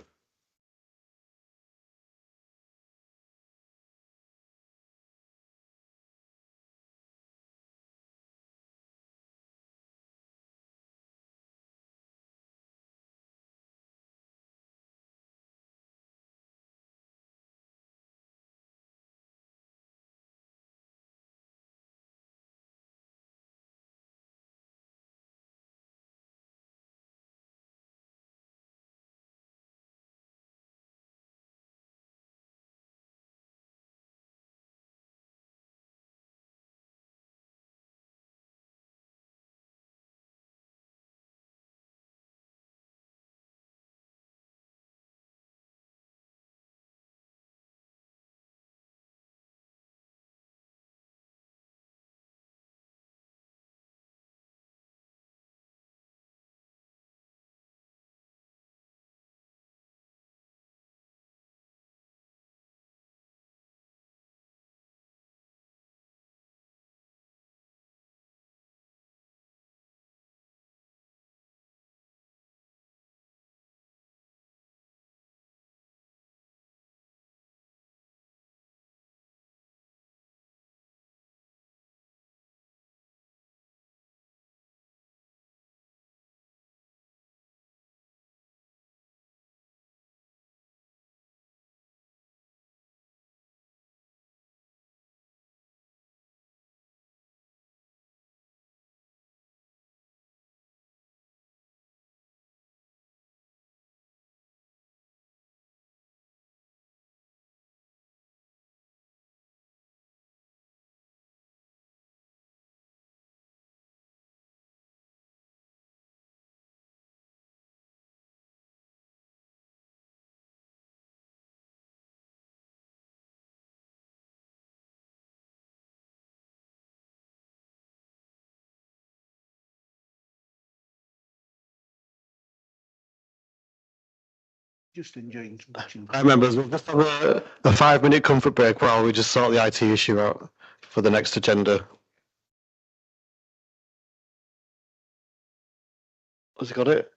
Just enjoying watching. Right, members, we'll just have a 5-minute comfort break while we just sort the IT issue out for the next agenda. Has he got it?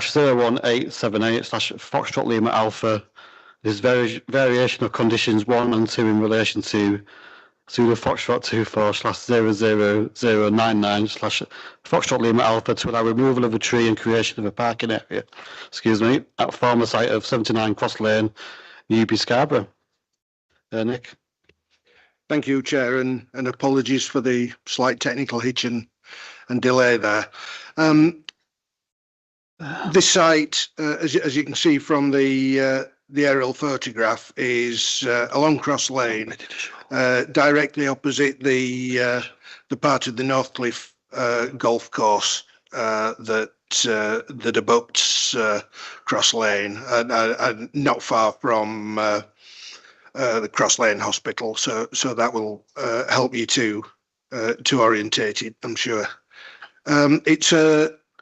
/01878/Foxtrot Lima Alpha. This variation of conditions 1 and 2 in relation to Zulu Foxtrot 24/00099/Foxtrot Lima Alpha to allow removal of a tree and creation of a parking area, at former site of 79 Cross Lane, Whitby, Scarborough. Nick. Thank you, Chair, and apologies for the slight technical hitch and delay there. This site, as you can see from the aerial photograph, is along Cross Lane, directly opposite the part of the Northcliffe golf course that abuts Cross Lane, and not far from the Cross Lane Hospital. So that will help you to orientate it, I'm sure.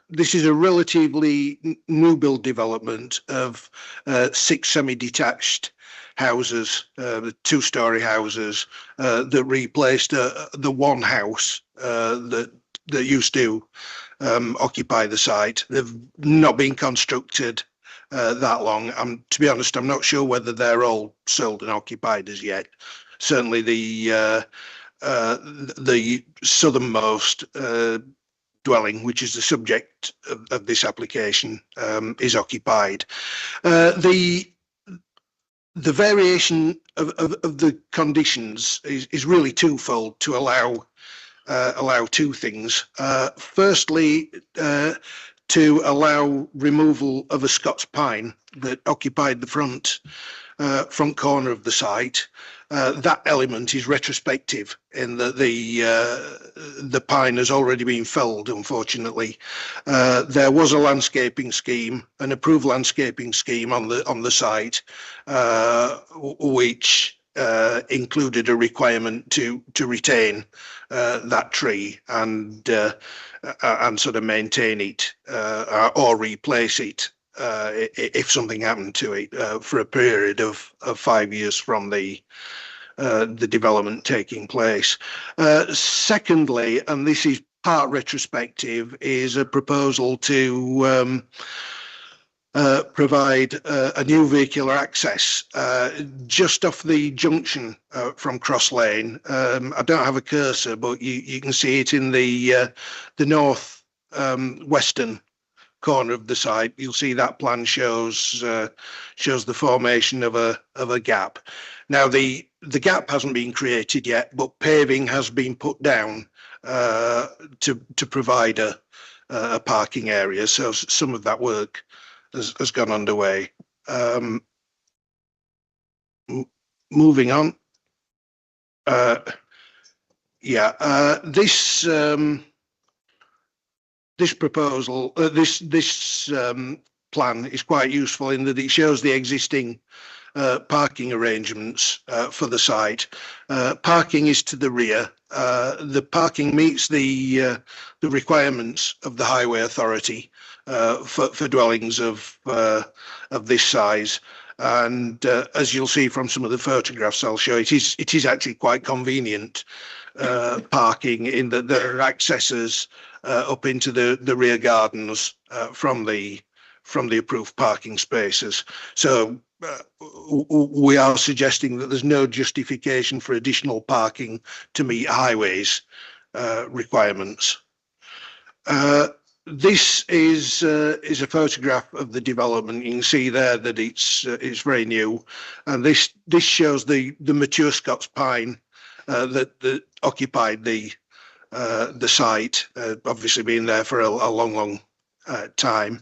This is a relatively new build development of 6 semi-detached houses, the 2-storey houses that replaced the one house that used to occupy the site. They've not been constructed that long. To be honest, I'm not sure whether they're all sold and occupied as yet. Certainly the southernmost dwelling, which is the subject of this application, is occupied. The variation of the conditions is really twofold to allow two things. Firstly, to allow removal of a Scots pine that occupied the front corner of the site. That element is retrospective in that the pine has already been felled, unfortunately. There was a landscaping scheme, an approved landscaping scheme on the site, which included a requirement to retain that tree and sort of maintain it or replace it if something happened to it for a period of 5 years from the development taking place. Secondly, and this is part retrospective, is a proposal to provide a new vehicular access just off the junction from Cross Lane. I don't have a cursor, but you can see it in the north western corner of the site. You'll see that plan shows the formation of a gap. Now the gap hasn't been created yet, but paving has been put down to provide a parking area. So some of that work has gone underway. Moving on. This proposal, this plan is quite useful in that it shows the existing parking arrangements for the site. Parking is to the rear. The parking meets the requirements of the Highway Authority for dwellings of this size. And as you'll see from some of the photographs I'll show, it is actually quite convenient parking in that there are accesses up into the rear gardens from the approved parking spaces. So we are suggesting that there's no justification for additional parking to meet highways requirements. This is a photograph of the development. You can see there that it's very new, and this shows the mature Scots pine that occupied the site, obviously been there for a long time.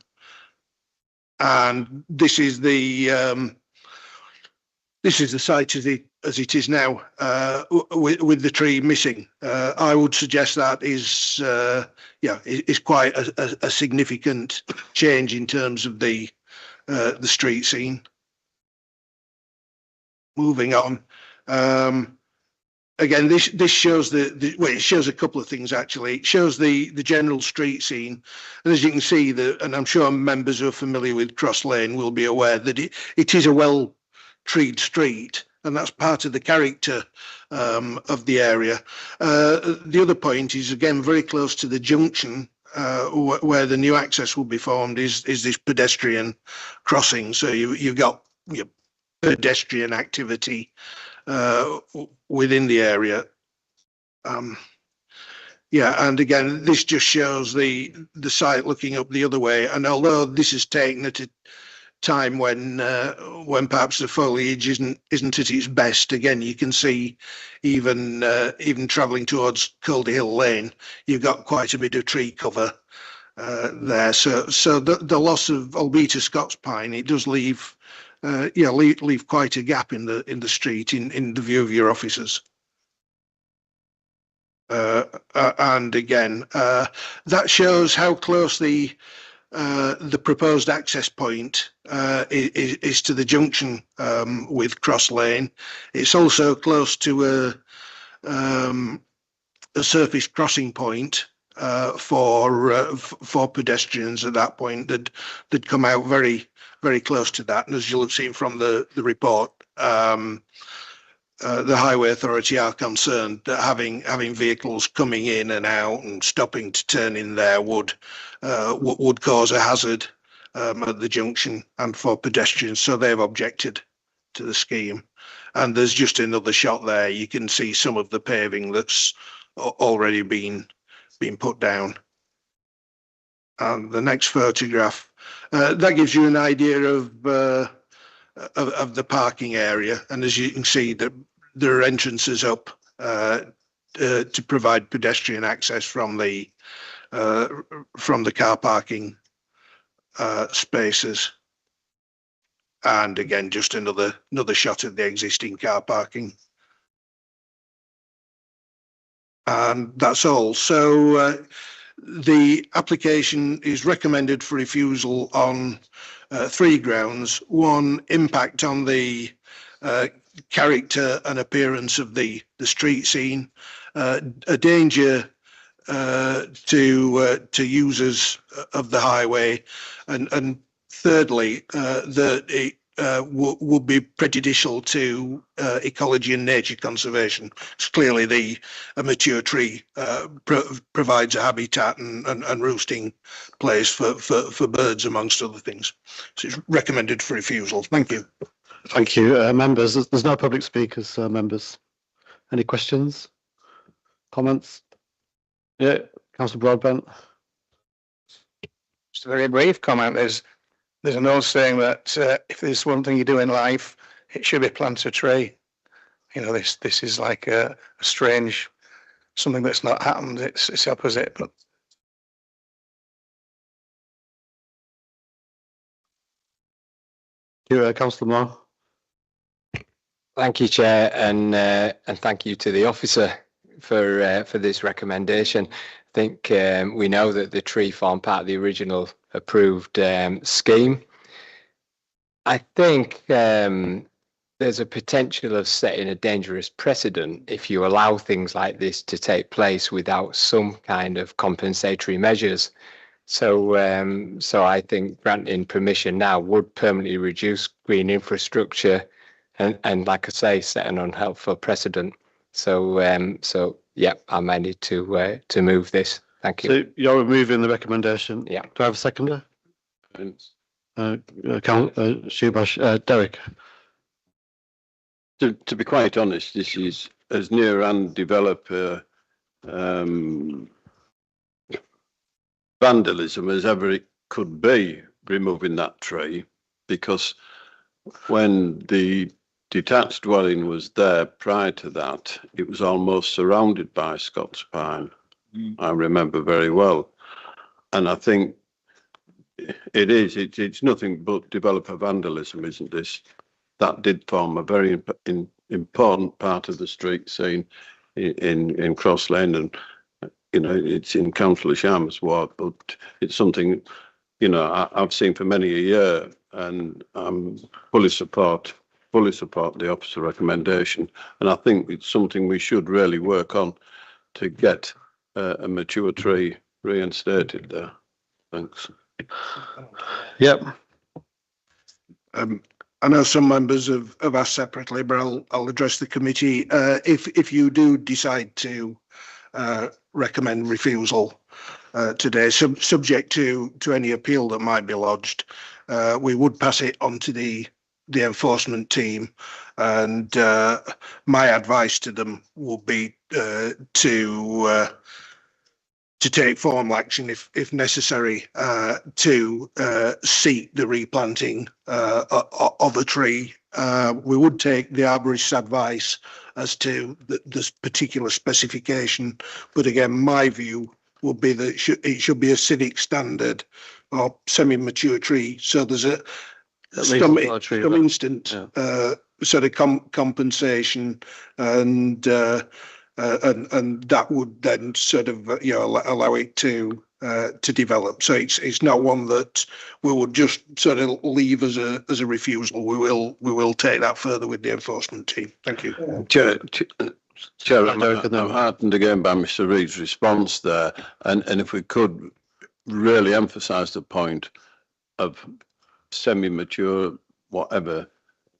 And this is the site as it is now, with the tree missing. I would suggest that is quite a significant change in terms of the street scene. Moving on. Again, this shows it shows a couple of things actually. It shows the general street scene, and as you can see, and I'm sure members who are familiar with Cross Lane will be aware that it is a well-treed street, and that's part of the character of the area. The other point is again very close to the junction where the new access will be formed is this pedestrian crossing. So you've got your pedestrian activity within the area. Yeah, and again, this just shows the site looking up the other way. And although this is taken at a time when perhaps the foliage isn't at its best, again, you can see even travelling towards Calder Hill Lane, you've got quite a bit of tree cover there. So the loss of, albeit a Scots pine, it does leave leave quite a gap in the street in the view of your officers. And again, that shows how close the proposed access point is to the junction with Cross Lane. It's also close to a surface crossing point for pedestrians at that point. They'd come out very, very close to that. And as you'll have seen from the report, the Highway Authority are concerned that having vehicles coming in and out and stopping to turn in there would cause a hazard at the junction and for pedestrians. So they've objected to the scheme. And there's just another shot there. You can see some of the paving that's already been put down. And the next photograph that gives you an idea of the parking area. And as you can see, there are entrances up to provide pedestrian access from the car parking spaces. And again, just another shot of the existing car parking. And that's all. So the application is recommended for refusal on 3 grounds. 1, impact on the character and appearance of the street scene, a danger to users of the highway, and thirdly, that it would be prejudicial to ecology and nature conservation. It's clearly a mature tree provides a habitat and roosting place for birds, amongst other things. So it's recommended for refusal. Thank you. Thank you, members. There's no public speakers, members. Any questions, comments? Yeah, Councillor Broadbent. Just a very brief comment. There's an old saying that if there's one thing you do in life, it should be plant a tree. You know, this is like a strange, something that's not happened. It's opposite, but. Councillor Moore. Thank you, Chair, and thank you to the officer for this recommendation. I think we know that the tree formed part of the original approved scheme. I think there's a potential of setting a dangerous precedent if you allow things like this to take place without some kind of compensatory measures. So I think granting permission now would permanently reduce green infrastructure and like I say, set an unhelpful precedent. So yeah, I may need to move this. Thank you. So you're removing the recommendation. Yeah. Do I have a seconder? Shubash, Derek. To be quite honest, this is as near undeveloped vandalism as ever it could be, removing that tree, because when the detached dwelling was there prior to that, it was almost surrounded by Scots pine. I remember very well. And I think it's nothing but developer vandalism, isn't this? That did form a very important part of the street scene in Cross Lane, and you know, it's in Councillor Sharma's ward, but it's something, you know, I've seen for many a year, and I'm fully support the officer recommendation, and I think it's something we should really work on to get a mature tree reinstated there. Thanks. Yep. I know some members have asked separately, but I'll address the committee. If you do decide to recommend refusal, today, subject to any appeal that might be lodged. We would pass it on to the enforcement team, and my advice to them would be to take formal action if necessary, to seek the replanting of a tree. We would take the arborist's advice as to this particular specification, but again, my view would be that it should be a civic standard or semi-mature tree. So there's some instant sort of compensation, and that would then sort of allow it to develop. So it's not one that we would just sort of leave as a refusal. We will take that further with the enforcement team. Thank you. Chair, I'm heartened again by Mr. Reid's response there, and if we could really emphasise the point of semi-mature, whatever.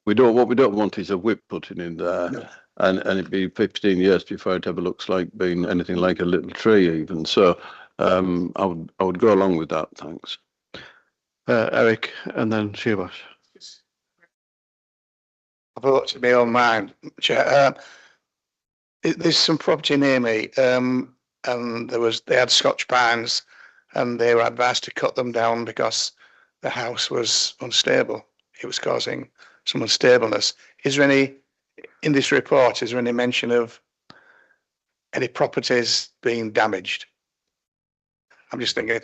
What we don't want is a whip putting in there. No. And it'd be 15 years before it ever looks like being anything like a little tree even. So I would go along with that, thanks. Eric and then Shubash. I've looked at my own mind, Chair. There's some property near me, and they had Scotch pines, and they were advised to cut them down because the house was unstable. It was causing some unstableness. Is there any, in this report, is there any mention of any properties being damaged? I'm just thinking,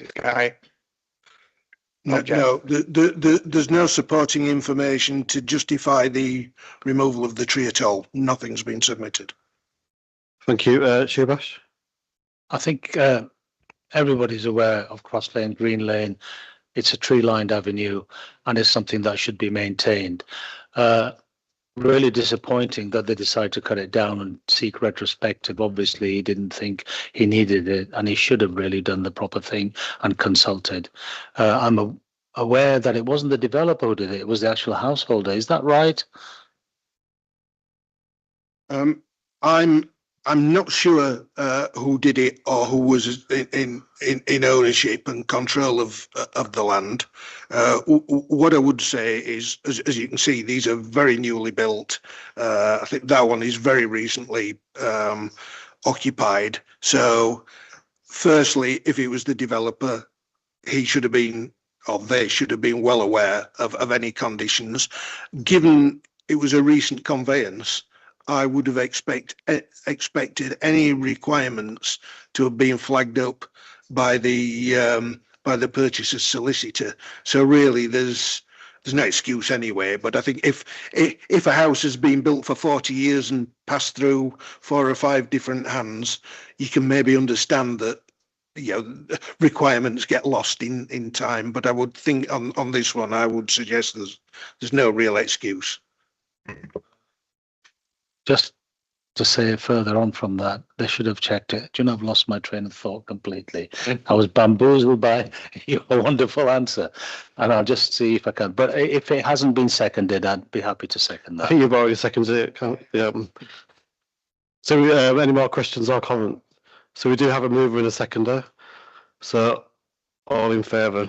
no, there's no supporting information to justify the removal of the tree at all. Nothing's been submitted. Thank you, Shubash. I think everybody's aware of Cross Lane, Green Lane. It's a tree-lined avenue, and it's something that should be maintained. Really disappointing that they decided to cut it down and seek retrospective. Obviously, he didn't think he needed it, and he should have really done the proper thing and consulted. I'm aware that it wasn't the developer who did it; it was the actual householder. Is that right? I'm not sure who did it or who was in ownership and control of the land. What I would say is, as you can see, these are very newly built. I think that one is very recently occupied. So, firstly, if it was the developer, he should have been, or they should have been well aware of any conditions. Given it was a recent conveyance, I would have expected any requirements to have been flagged up by the purchaser's solicitor. So really, there's no excuse anyway. But I think if a house has been built for 40 years and passed through 4 or 5 different hands, you can maybe understand that requirements get lost in time. But I would think on this one, I would suggest there's no real excuse. Just to say further on from that, they should have checked it. Do you know, I've lost my train of thought completely. I was bamboozled by your wonderful answer, and I'll just see if I can. But if it hasn't been seconded, I'd be happy to second that. I think you've already seconded it. Yeah. So any more questions or comments? So we do have a mover and a seconder. So all in favour?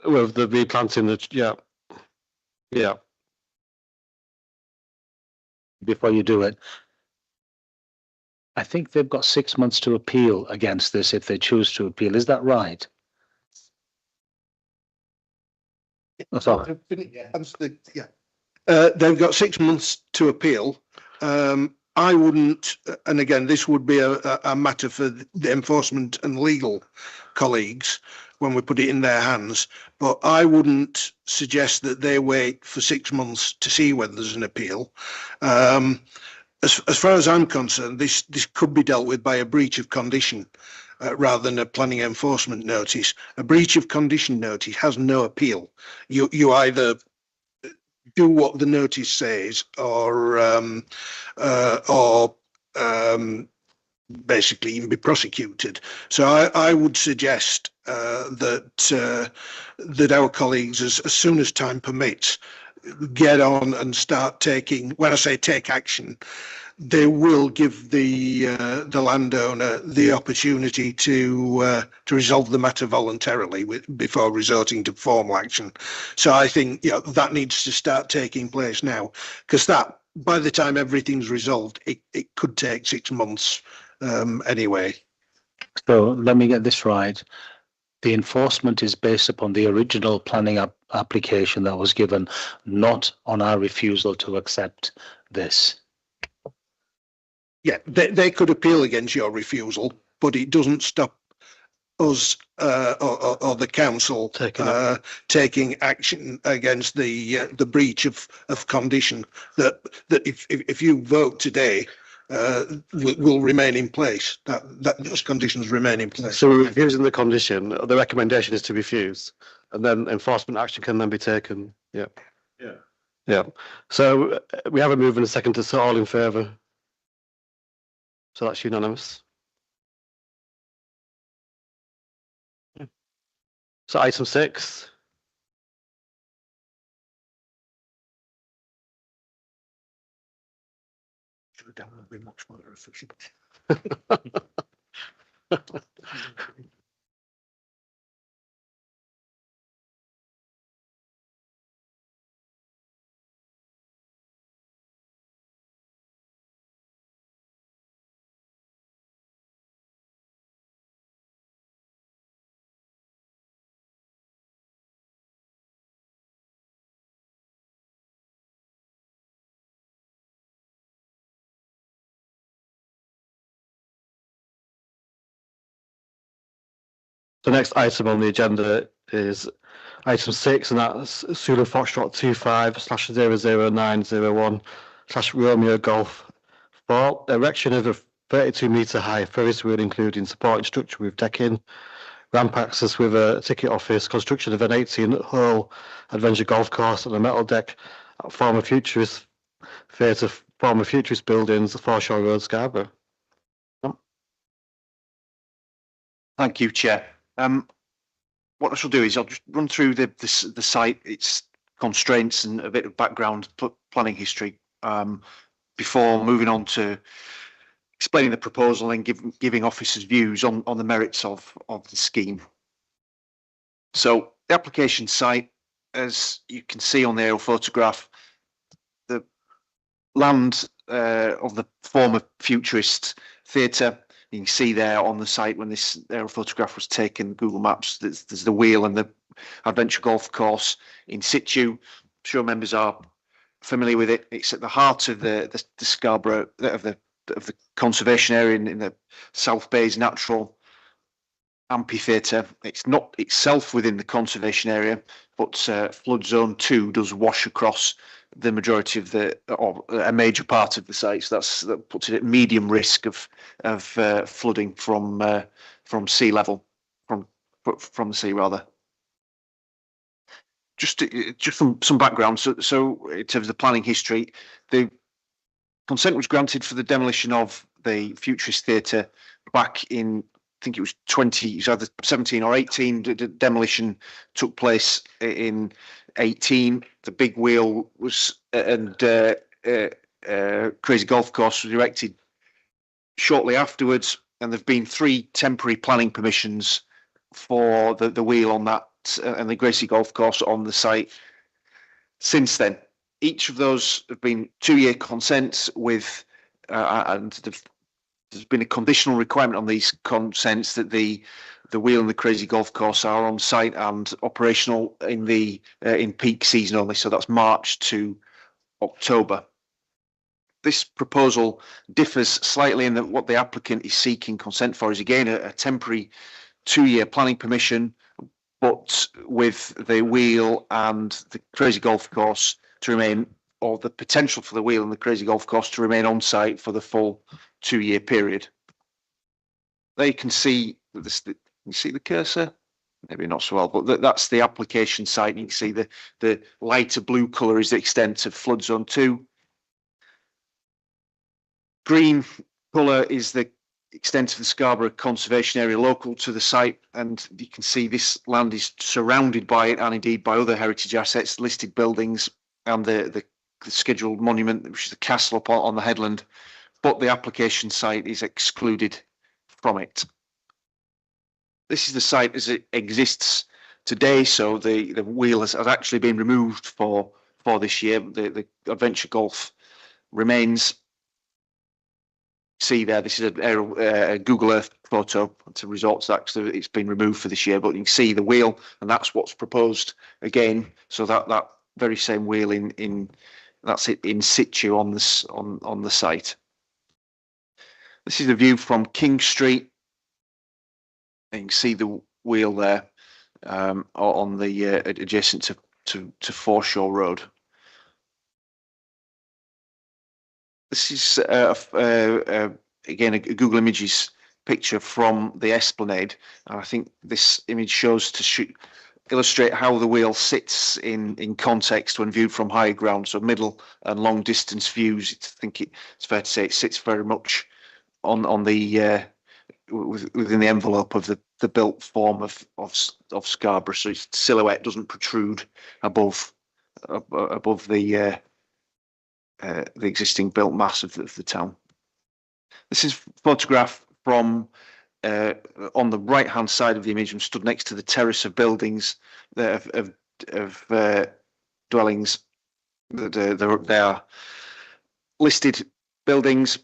With the replanting, yeah. Before you do it, I think they've got 6 months to appeal against this if they choose to appeal. Is that right? Sorry. They've got 6 months to appeal. I wouldn't, and again, this would be a matter for the enforcement and legal colleagues when we put it in their hands, but I wouldn't suggest that they wait for 6 months to see whether there's an appeal. As far as I'm concerned, this could be dealt with by a breach of condition rather than a planning enforcement notice. A breach of condition notice has no appeal. You either do what the notice says, or basically even be prosecuted. So I would suggest that our colleagues, as soon as time permits, get on and start taking, when I say take action, they will give the landowner the opportunity to resolve the matter voluntarily before resorting to formal action. So I think that needs to start taking place now, because that by the time everything's resolved, it could take 6 months anyway. So let me get this right. The enforcement is based upon the original planning application that was given, not on our refusal to accept this. Yeah, they could appeal against your refusal, but it doesn't stop us or the council taking action against the breach of condition that if you vote today will remain in place. That those conditions remain in place. So we're refusing the condition. The recommendation is to refuse, and then enforcement action can then be taken. Yeah. Yeah. Yeah. So we have a move and a second to all in favour. So that's unanimous. So item 6. That would be much more efficient. The next item on the agenda is item 6, and that's Sula Foxtrot 25/00901/Romeo Golf 4, erection of a 32-metre high Ferris wheel, including supporting structure with decking, ramp access with a ticket office, construction of an 18-hole adventure golf course and a metal deck at former futurist theatre, former futurist buildings, Foreshore Road, Scarborough. Thank you, Chair. What I shall do is I'll just run through the site, its constraints and a bit of background planning history before moving on to explaining the proposal and giving officers' views on the merits of the scheme. So the application site, as you can see on the aerial photograph, the land of the former futurist theatre. You can see there on the site when this aerial photograph was taken, Google Maps, there's the wheel and the adventure golf course in situ. I'm sure members are familiar with it. It's at the heart of the Scarborough, of the conservation area in the South Bay's natural amphitheatre. It's not itself within the conservation area, but flood zone 2 does wash across the majority of or a major part of the site. So that puts it at medium risk of flooding from sea level, from the sea rather. Just some background. So in terms of the planning history, the consent was granted for the demolition of the futurist theatre back in, I think it was either 17 or 18. The demolition took place in 18. The big wheel was and Crazy Golf Course was erected shortly afterwards, and there've been 3 temporary planning permissions for the wheel on that and the Gracie Golf Course on the site since then. Each of those have been 2-year consents with and there's been a conditional requirement on these consents that the wheel and the Crazy Golf Course are on site and operational in peak season only. So that's March to October. This proposal differs slightly in that what the applicant is seeking consent for is again a temporary 2-year planning permission, but with the wheel and the Crazy Golf Course to remain, or the potential for the wheel and the Crazy Golf Course to remain on site for the full 2-year period. There you can see this. You see the cursor? Maybe not so well, but that's the application site. You can see the lighter blue colour is the extent of flood zone 2. Green colour is the extent of the Scarborough conservation area local to the site, and you can see this land is surrounded by it and indeed by other heritage assets, listed buildings, and the scheduled monument, which is the castle up on the headland, but the application site is excluded from it. This is the site as it exists today, so the wheel has actually been removed for this year. The Adventure Golf remains. See there, this is a Google Earth photo to resort to that, so it's been removed for this year, but you can see the wheel, and that's what's proposed again. So that very same wheel that's it in situ on this on the site. This is a view from King Street. You can see the wheel there on the adjacent to Foreshore Road. This is again a Google Images picture from the Esplanade, and I think this image shows to illustrate how the wheel sits in context when viewed from higher ground. So middle and long distance views, I think it's fair to say it sits very much on the within the envelope of the built form of Scarborough. So its silhouette doesn't protrude above the existing built mass of the town. This is a photograph from on the right hand side of the image. I'm stood next to the terrace of buildings of dwellings. They are listed buildings,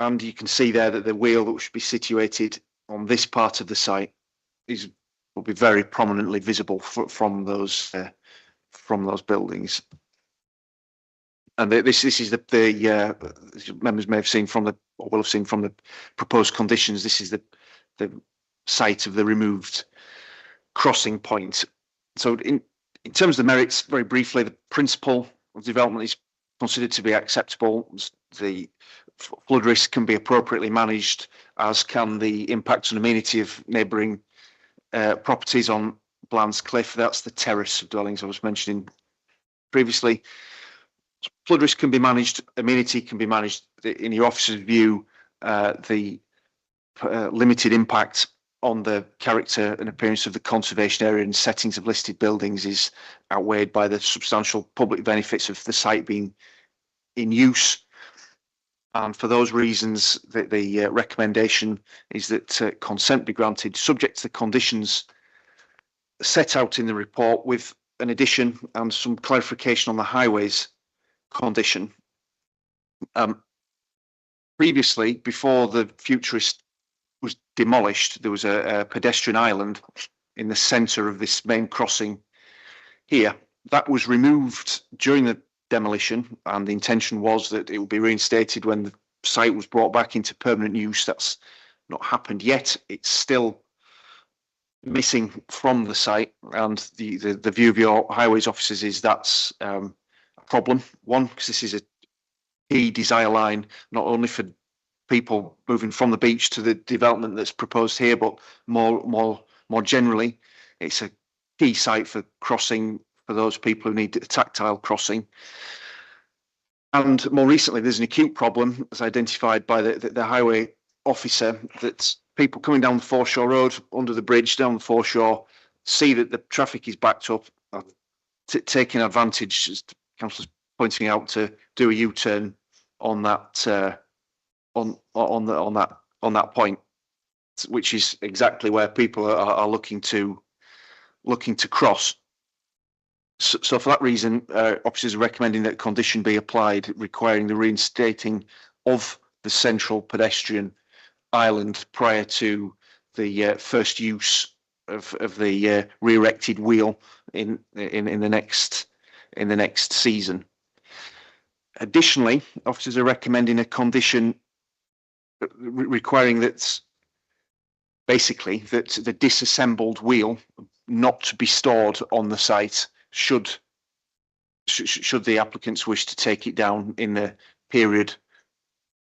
and you can see there that the wheel that should be situated on this part of the site will be very prominently visible from those buildings. And this is the members may have seen or will have seen from the proposed conditions. This is the site of the removed crossing point. So in terms of the merits, very briefly, the principle of development is considered to be acceptable. The flood risk can be appropriately managed, as can the impact on amenity of neighbouring properties on Bland's Cliff. That's the terrace of dwellings I was mentioning previously. Flood risk can be managed, amenity can be managed. In your officer's view, the limited impact on the character and appearance of the conservation area and settings of listed buildings is outweighed by the substantial public benefits of the site being in use. And for those reasons, the recommendation is that consent be granted, subject to the conditions set out in the report, with an addition and some clarification on the highways condition. Previously, before the Futurist was demolished, there was a pedestrian island in the centre of this main crossing here. That was removed during the demolition, and the intention was that it would be reinstated when the site was brought back into permanent use. That's not happened yet. It's still missing from the site, and the view of your highways officers is that's a problem. One, because this is a key desire line, not only for people moving from the beach to the development that's proposed here, but more generally, it's a key site for crossing for those people who need a tactile crossing. And more recently, there's an acute problem, as identified by the highway officer, that people coming down the Foreshore Road, under the bridge, down the foreshore, see that the traffic is backed up, taking advantage, as the councillor's pointing out, to do a U-turn on that on that point, which is exactly where people are looking to cross. So for that reason, officers are recommending that condition be applied, requiring the reinstating of the central pedestrian island prior to the first use of the re-erected wheel in the next season. Additionally, officers are recommending a condition requiring that basically that the disassembled wheel not to be stored on the site should the applicants wish to take it down in the period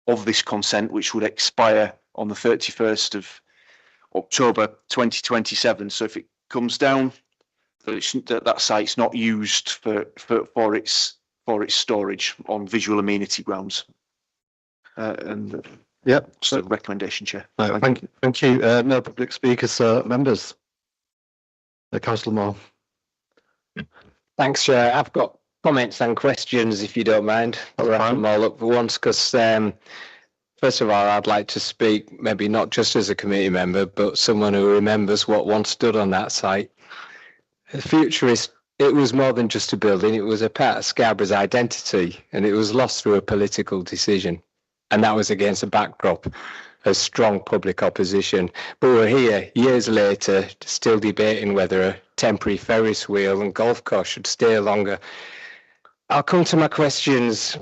of this consent, which would expire on the 31st of October 2027. So if it comes down, that site's not used for its storage on visual amenity grounds. Yep. So recommendation, Chair. No, thank you. No public speakers, members. Councillor Moore. Thanks, Chair. I've got comments and questions, if you don't mind. I'll wrap them all up for once, because First of all, I'd like to speak, maybe not just as a committee member, but someone who remembers what once stood on that site. A futurist, it was more than just a building, it was a part of Scarborough's identity, and it was lost through a political decision. And that was against a backdrop of strong public opposition. But we're here years later, still debating whether a temporary Ferris wheel and golf course should stay longer. I'll come to my questions.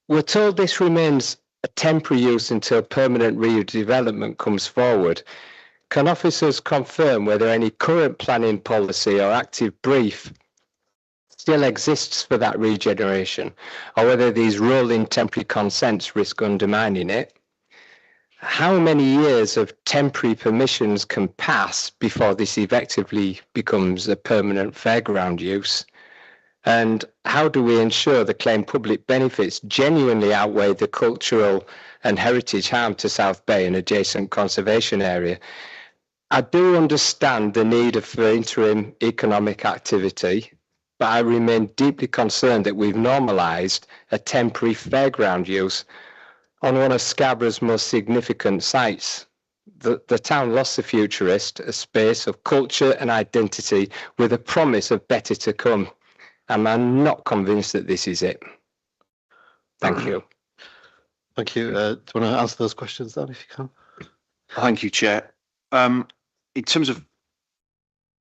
We're told this remains a temporary use until permanent redevelopment comes forward. Can officers confirm whether any current planning policy or active brief still exists for that regeneration, or whether these rolling temporary consents risk undermining it? How many years of temporary permissions can pass before this effectively becomes a permanent fairground use? And how do we ensure the claimed public benefits genuinely outweigh the cultural and heritage harm to South Bay and adjacent conservation area? I do understand the need for interim economic activity, but I remain deeply concerned that we've normalised a temporary fairground use on one of Scarborough's most significant sites. The town lost the futurist, a space of culture and identity with a promise of better to come. And I'm not convinced that this is it. Thank you. Thank you. Do you want to answer those questions then, if you can? Thank you, Chair. In terms of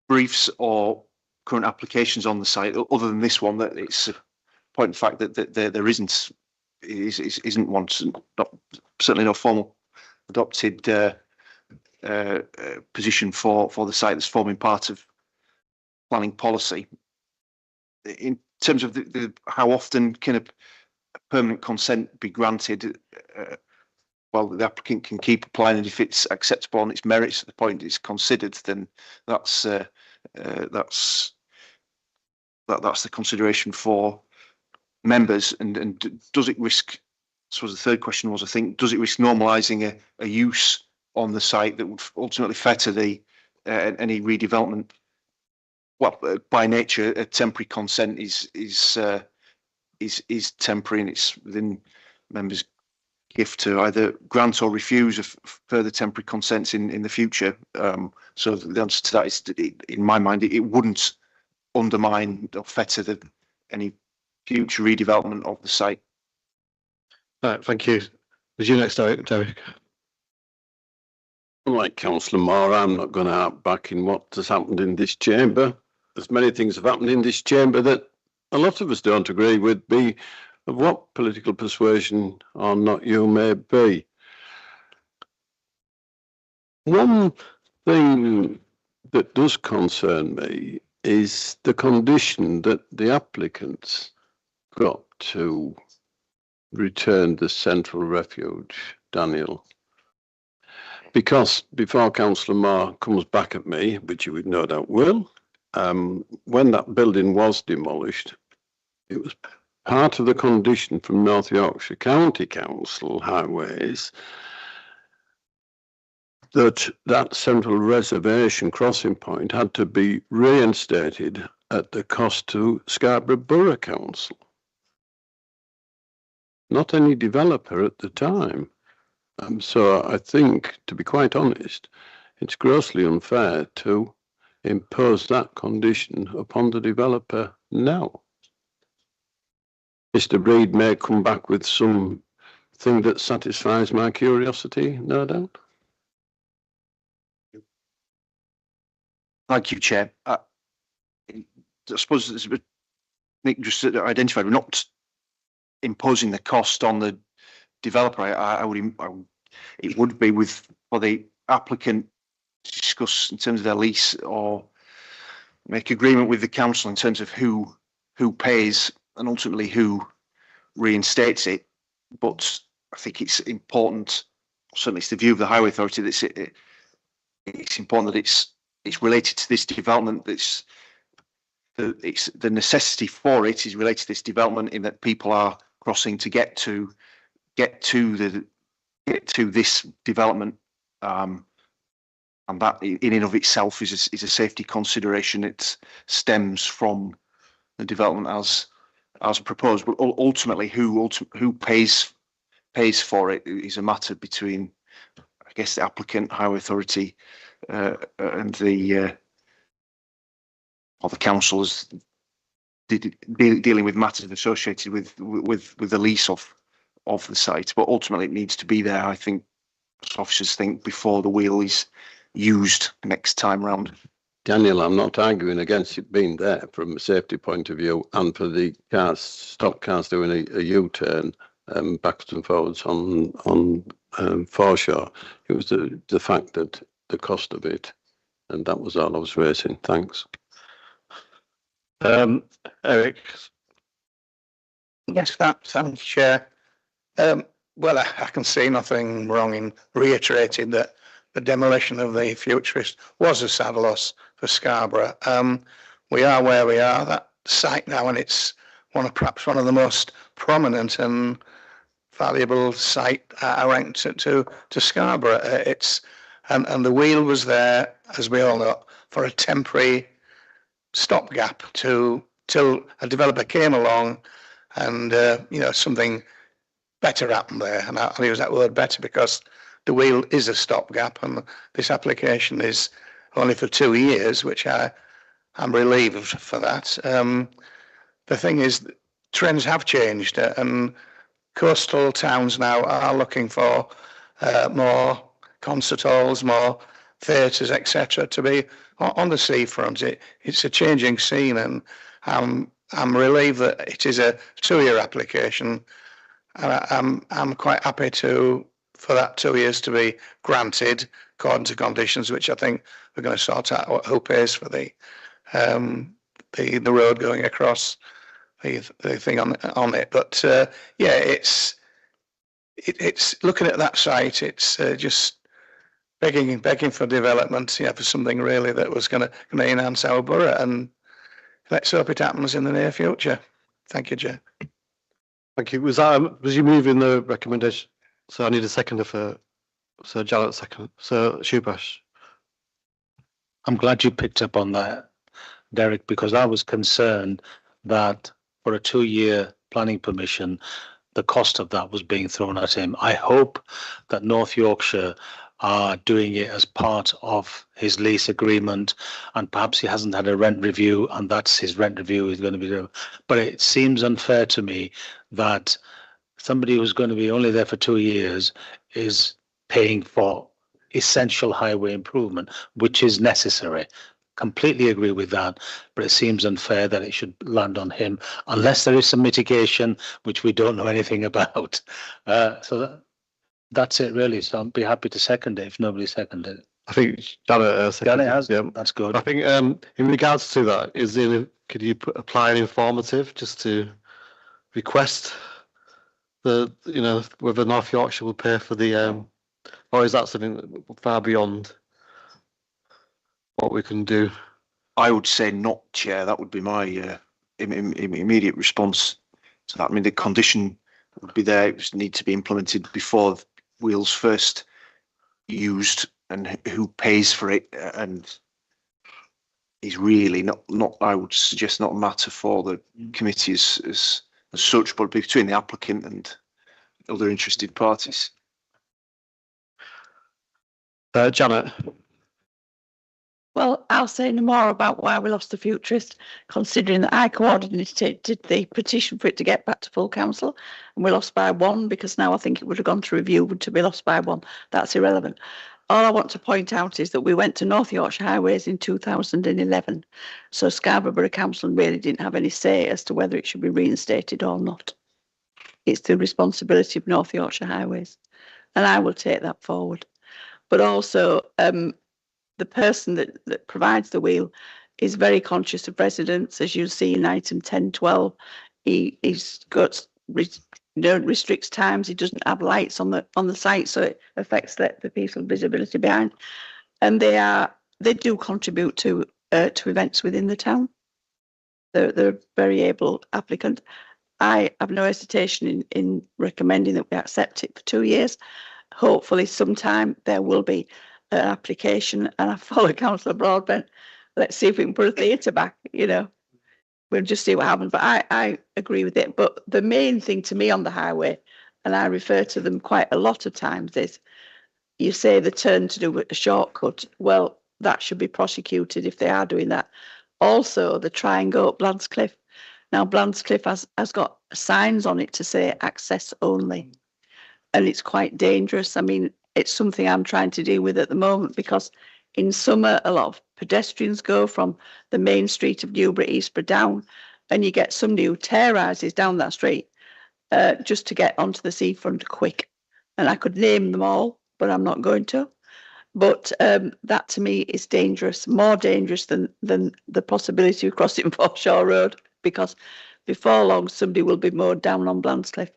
briefs or current applications on the site, other than this one, that it's a point of fact that there isn't one, certainly no formal adopted position for the site that's forming part of planning policy. In terms of how often can a permanent consent be granted, well, the applicant can keep applying, and if it's acceptable on its merits at the point it's considered, then that's the consideration for members. And does it risk? So the third question was, I think, does it risk normalising a use on the site that would ultimately fetter the any redevelopment? Well, by nature, a temporary consent is temporary, and it's within members' gift to either grant or refuse of further temporary consents in the future. So the answer to that is, in my mind, it wouldn't undermine or fetter any future redevelopment of the site. All right, thank you. Was you next, Derek? Like Councillor Moore, I'm not going to harp back in what has happened in this chamber. There's many things have happened in this chamber that a lot of us don't agree with, be of what political persuasion or not you may be. One thing that does concern me is the condition that the applicants got to return the central refuge, Daniel. Because before Councillor Moore comes back at me, which you would no doubt will, when that building was demolished, it was part of the condition from North Yorkshire County Council Highways that central reservation crossing point had to be reinstated at the cost to Scarborough Borough Council. Not any developer at the time. So I think, to be quite honest, it's grossly unfair to impose that condition upon the developer now. Mr. Reid may come back with something that satisfies my curiosity, no doubt. Thank you, Chair. I suppose, as Nick just identified, we're not imposing the cost on the developer. It would be for the applicant to discuss in terms of their lease or make agreement with the council in terms of who pays and ultimately who reinstates it. But I think it's important, certainly it's the view of the Highway Authority, that it's important that it's related to this development. It's the necessity for it is related to this development, in that people are crossing to get to this development, and that in and of itself is a safety consideration. It stems from the development as proposed, but ultimately who pays pays for it is a matter between, I guess, the applicant, highway authority, and the councils dealing with matters associated with the lease of the site. But ultimately, it needs to be there, I think, officers think, before the wheel is used next time round. Daniel, I'm not arguing against it being there from a safety point of view, and for the cars, stock cars doing a U-turn backwards and forwards on foreshore. It was the fact that the cost of it, and that was all I was raising. Thanks. Eric. Yes, thank you, Chair. Well, I can see nothing wrong in reiterating that the demolition of the Futurist was a sad loss for Scarborough. We are where we are. That site now, and it's perhaps one of the most prominent and valuable site ranked to Scarborough. And the wheel was there, as we all know, for a temporary stopgap till a developer came along, and something better happened there. And I'll use that word better because the wheel is a stopgap, and this application is only for 2 years, which I'm relieved for that. The thing is, trends have changed, and coastal towns now are looking for more concert halls, more theatres, etc., to be on the seafront. It's a changing scene, and I'm relieved that it is a 2-year application. I'm quite happy for that 2 years to be granted according to conditions, which I think we're going to sort out who pays for the road going across the thing on it. But yeah, it's looking at that site. It's just begging for development. For something really that was going to enhance our borough, and let's hope it happens in the near future. Thank you, Chair. Thank you. Was you moving the recommendation? So I need a seconder for Sir Janet, second. Sir Shubash. I'm glad you picked up on that, Derek, because I was concerned that for a 2-year planning permission, the cost of that was being thrown at him. I hope that North Yorkshire are doing it as part of his lease agreement, and perhaps he hasn't had a rent review, and that's his rent review is going to be doing. But it seems unfair to me that somebody who's going to be only there for 2 years is paying for essential highway improvement, which is necessary. Completely agree with that, but it seems unfair that it should land on him unless there is some mitigation, which we don't know anything about. So that's it really. So I'd be happy to second it if nobody seconded it. I think Janet has. Yeah. That's good. I think in regards to that, could you apply an informative just to request whether North Yorkshire will pay for the or is that something far beyond what we can do? I would say not, Chair. That would be my immediate response to that. I mean, the condition would be there. It would need to be implemented before wheels first used, and who pays for it, and is really not. I would suggest not a matter for the committee as such, but between the applicant and other interested parties. Janet. Well, I'll say no more about why we lost the Futurist, considering that I coordinated the petition for it to get back to full council, and we lost by 1 because now I think it would have gone to review to be lost by 1. That's irrelevant. All I want to point out is that we went to North Yorkshire Highways in 2011, so Scarborough Council really didn't have any say as to whether it should be reinstated or not. It's the responsibility of North Yorkshire Highways, and I will take that forward. But also, the person that provides the wheel is very conscious of residents, as you'll see in item 10.12. He's got restricts times. He doesn't have lights on the site, so it affects the people's visibility behind. And they do contribute to events within the town. They're a very able applicant. I have no hesitation in recommending that we accept it for 2 years. Hopefully, sometime there will be an application, and I follow Councillor Broadbent. Let's see if we can put a theatre back. We'll just see what happens. But I agree with it. But the main thing to me on the highway, and I refer to them quite a lot of times, is you say the turn to do a shortcut. Well, that should be prosecuted if they are doing that. Also, the try and go up Blandscliff. Now, Blandscliff has got signs on it to say access only, and it's quite dangerous. I mean, it's something I'm trying to deal with at the moment, because in summer, a lot of pedestrians go from the main street of Newbury, Eastborough down, and you get somebody who terrorises down that street just to get onto the seafront quick. And I could name them all, but I'm not going to. But that to me is dangerous, more dangerous than the possibility of crossing Foreshore Road, because before long somebody will be mowed down on Blandscliff.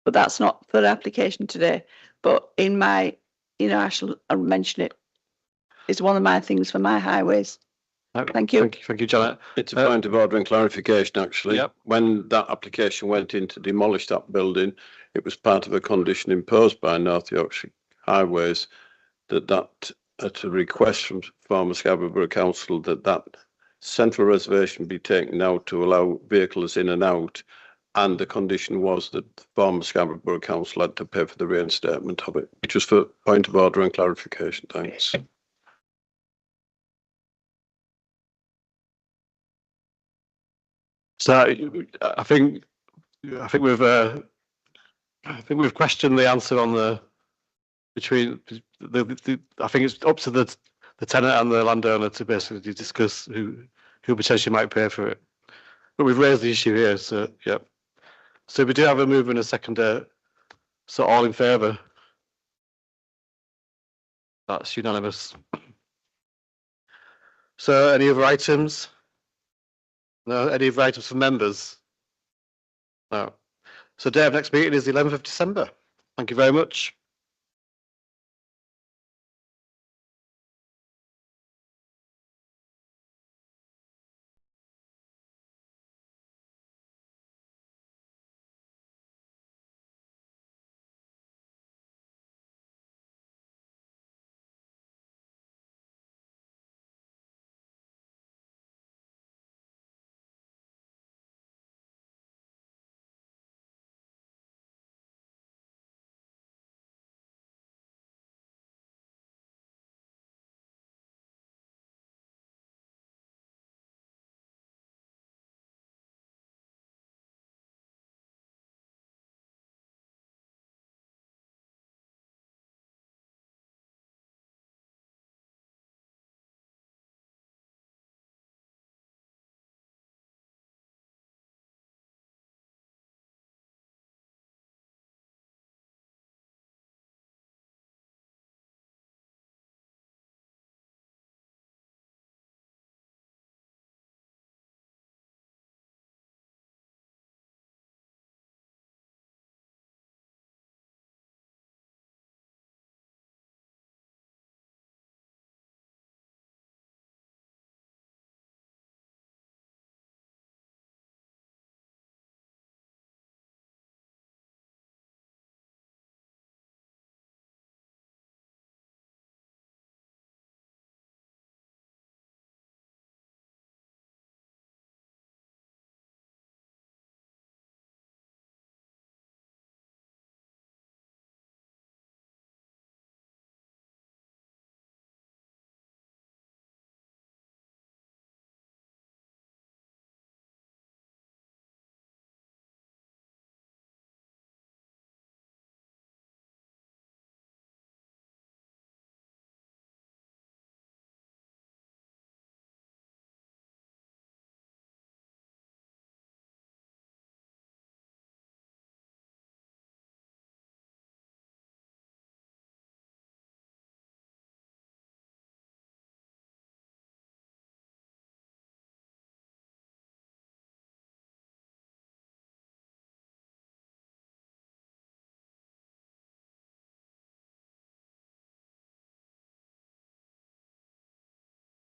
But that's not for the application today. But in my, I'll mention it. It's one of my things for my highways. Thank you. Thank you, Janet. It's a point of order and clarification, actually. Yep. When that application went in to demolish that building, it was part of a condition imposed by North Yorkshire Highways that at a request from former Scarborough Council that central reservation be taken out to allow vehicles in and out, and the condition was that the former Scarborough Council had to pay for the reinstatement of it, which was for point of order and clarification. Thanks. So I think we've questioned the answer on the between the I think it's up to the tenant and the landowner to basically discuss who potentially might pay for it. But we've raised the issue here, so yeah. So we do have a move and a second. So all in favour? That's unanimous. So any other items? No, any other items for members? No. So day of next meeting is the 11th of December. Thank you very much.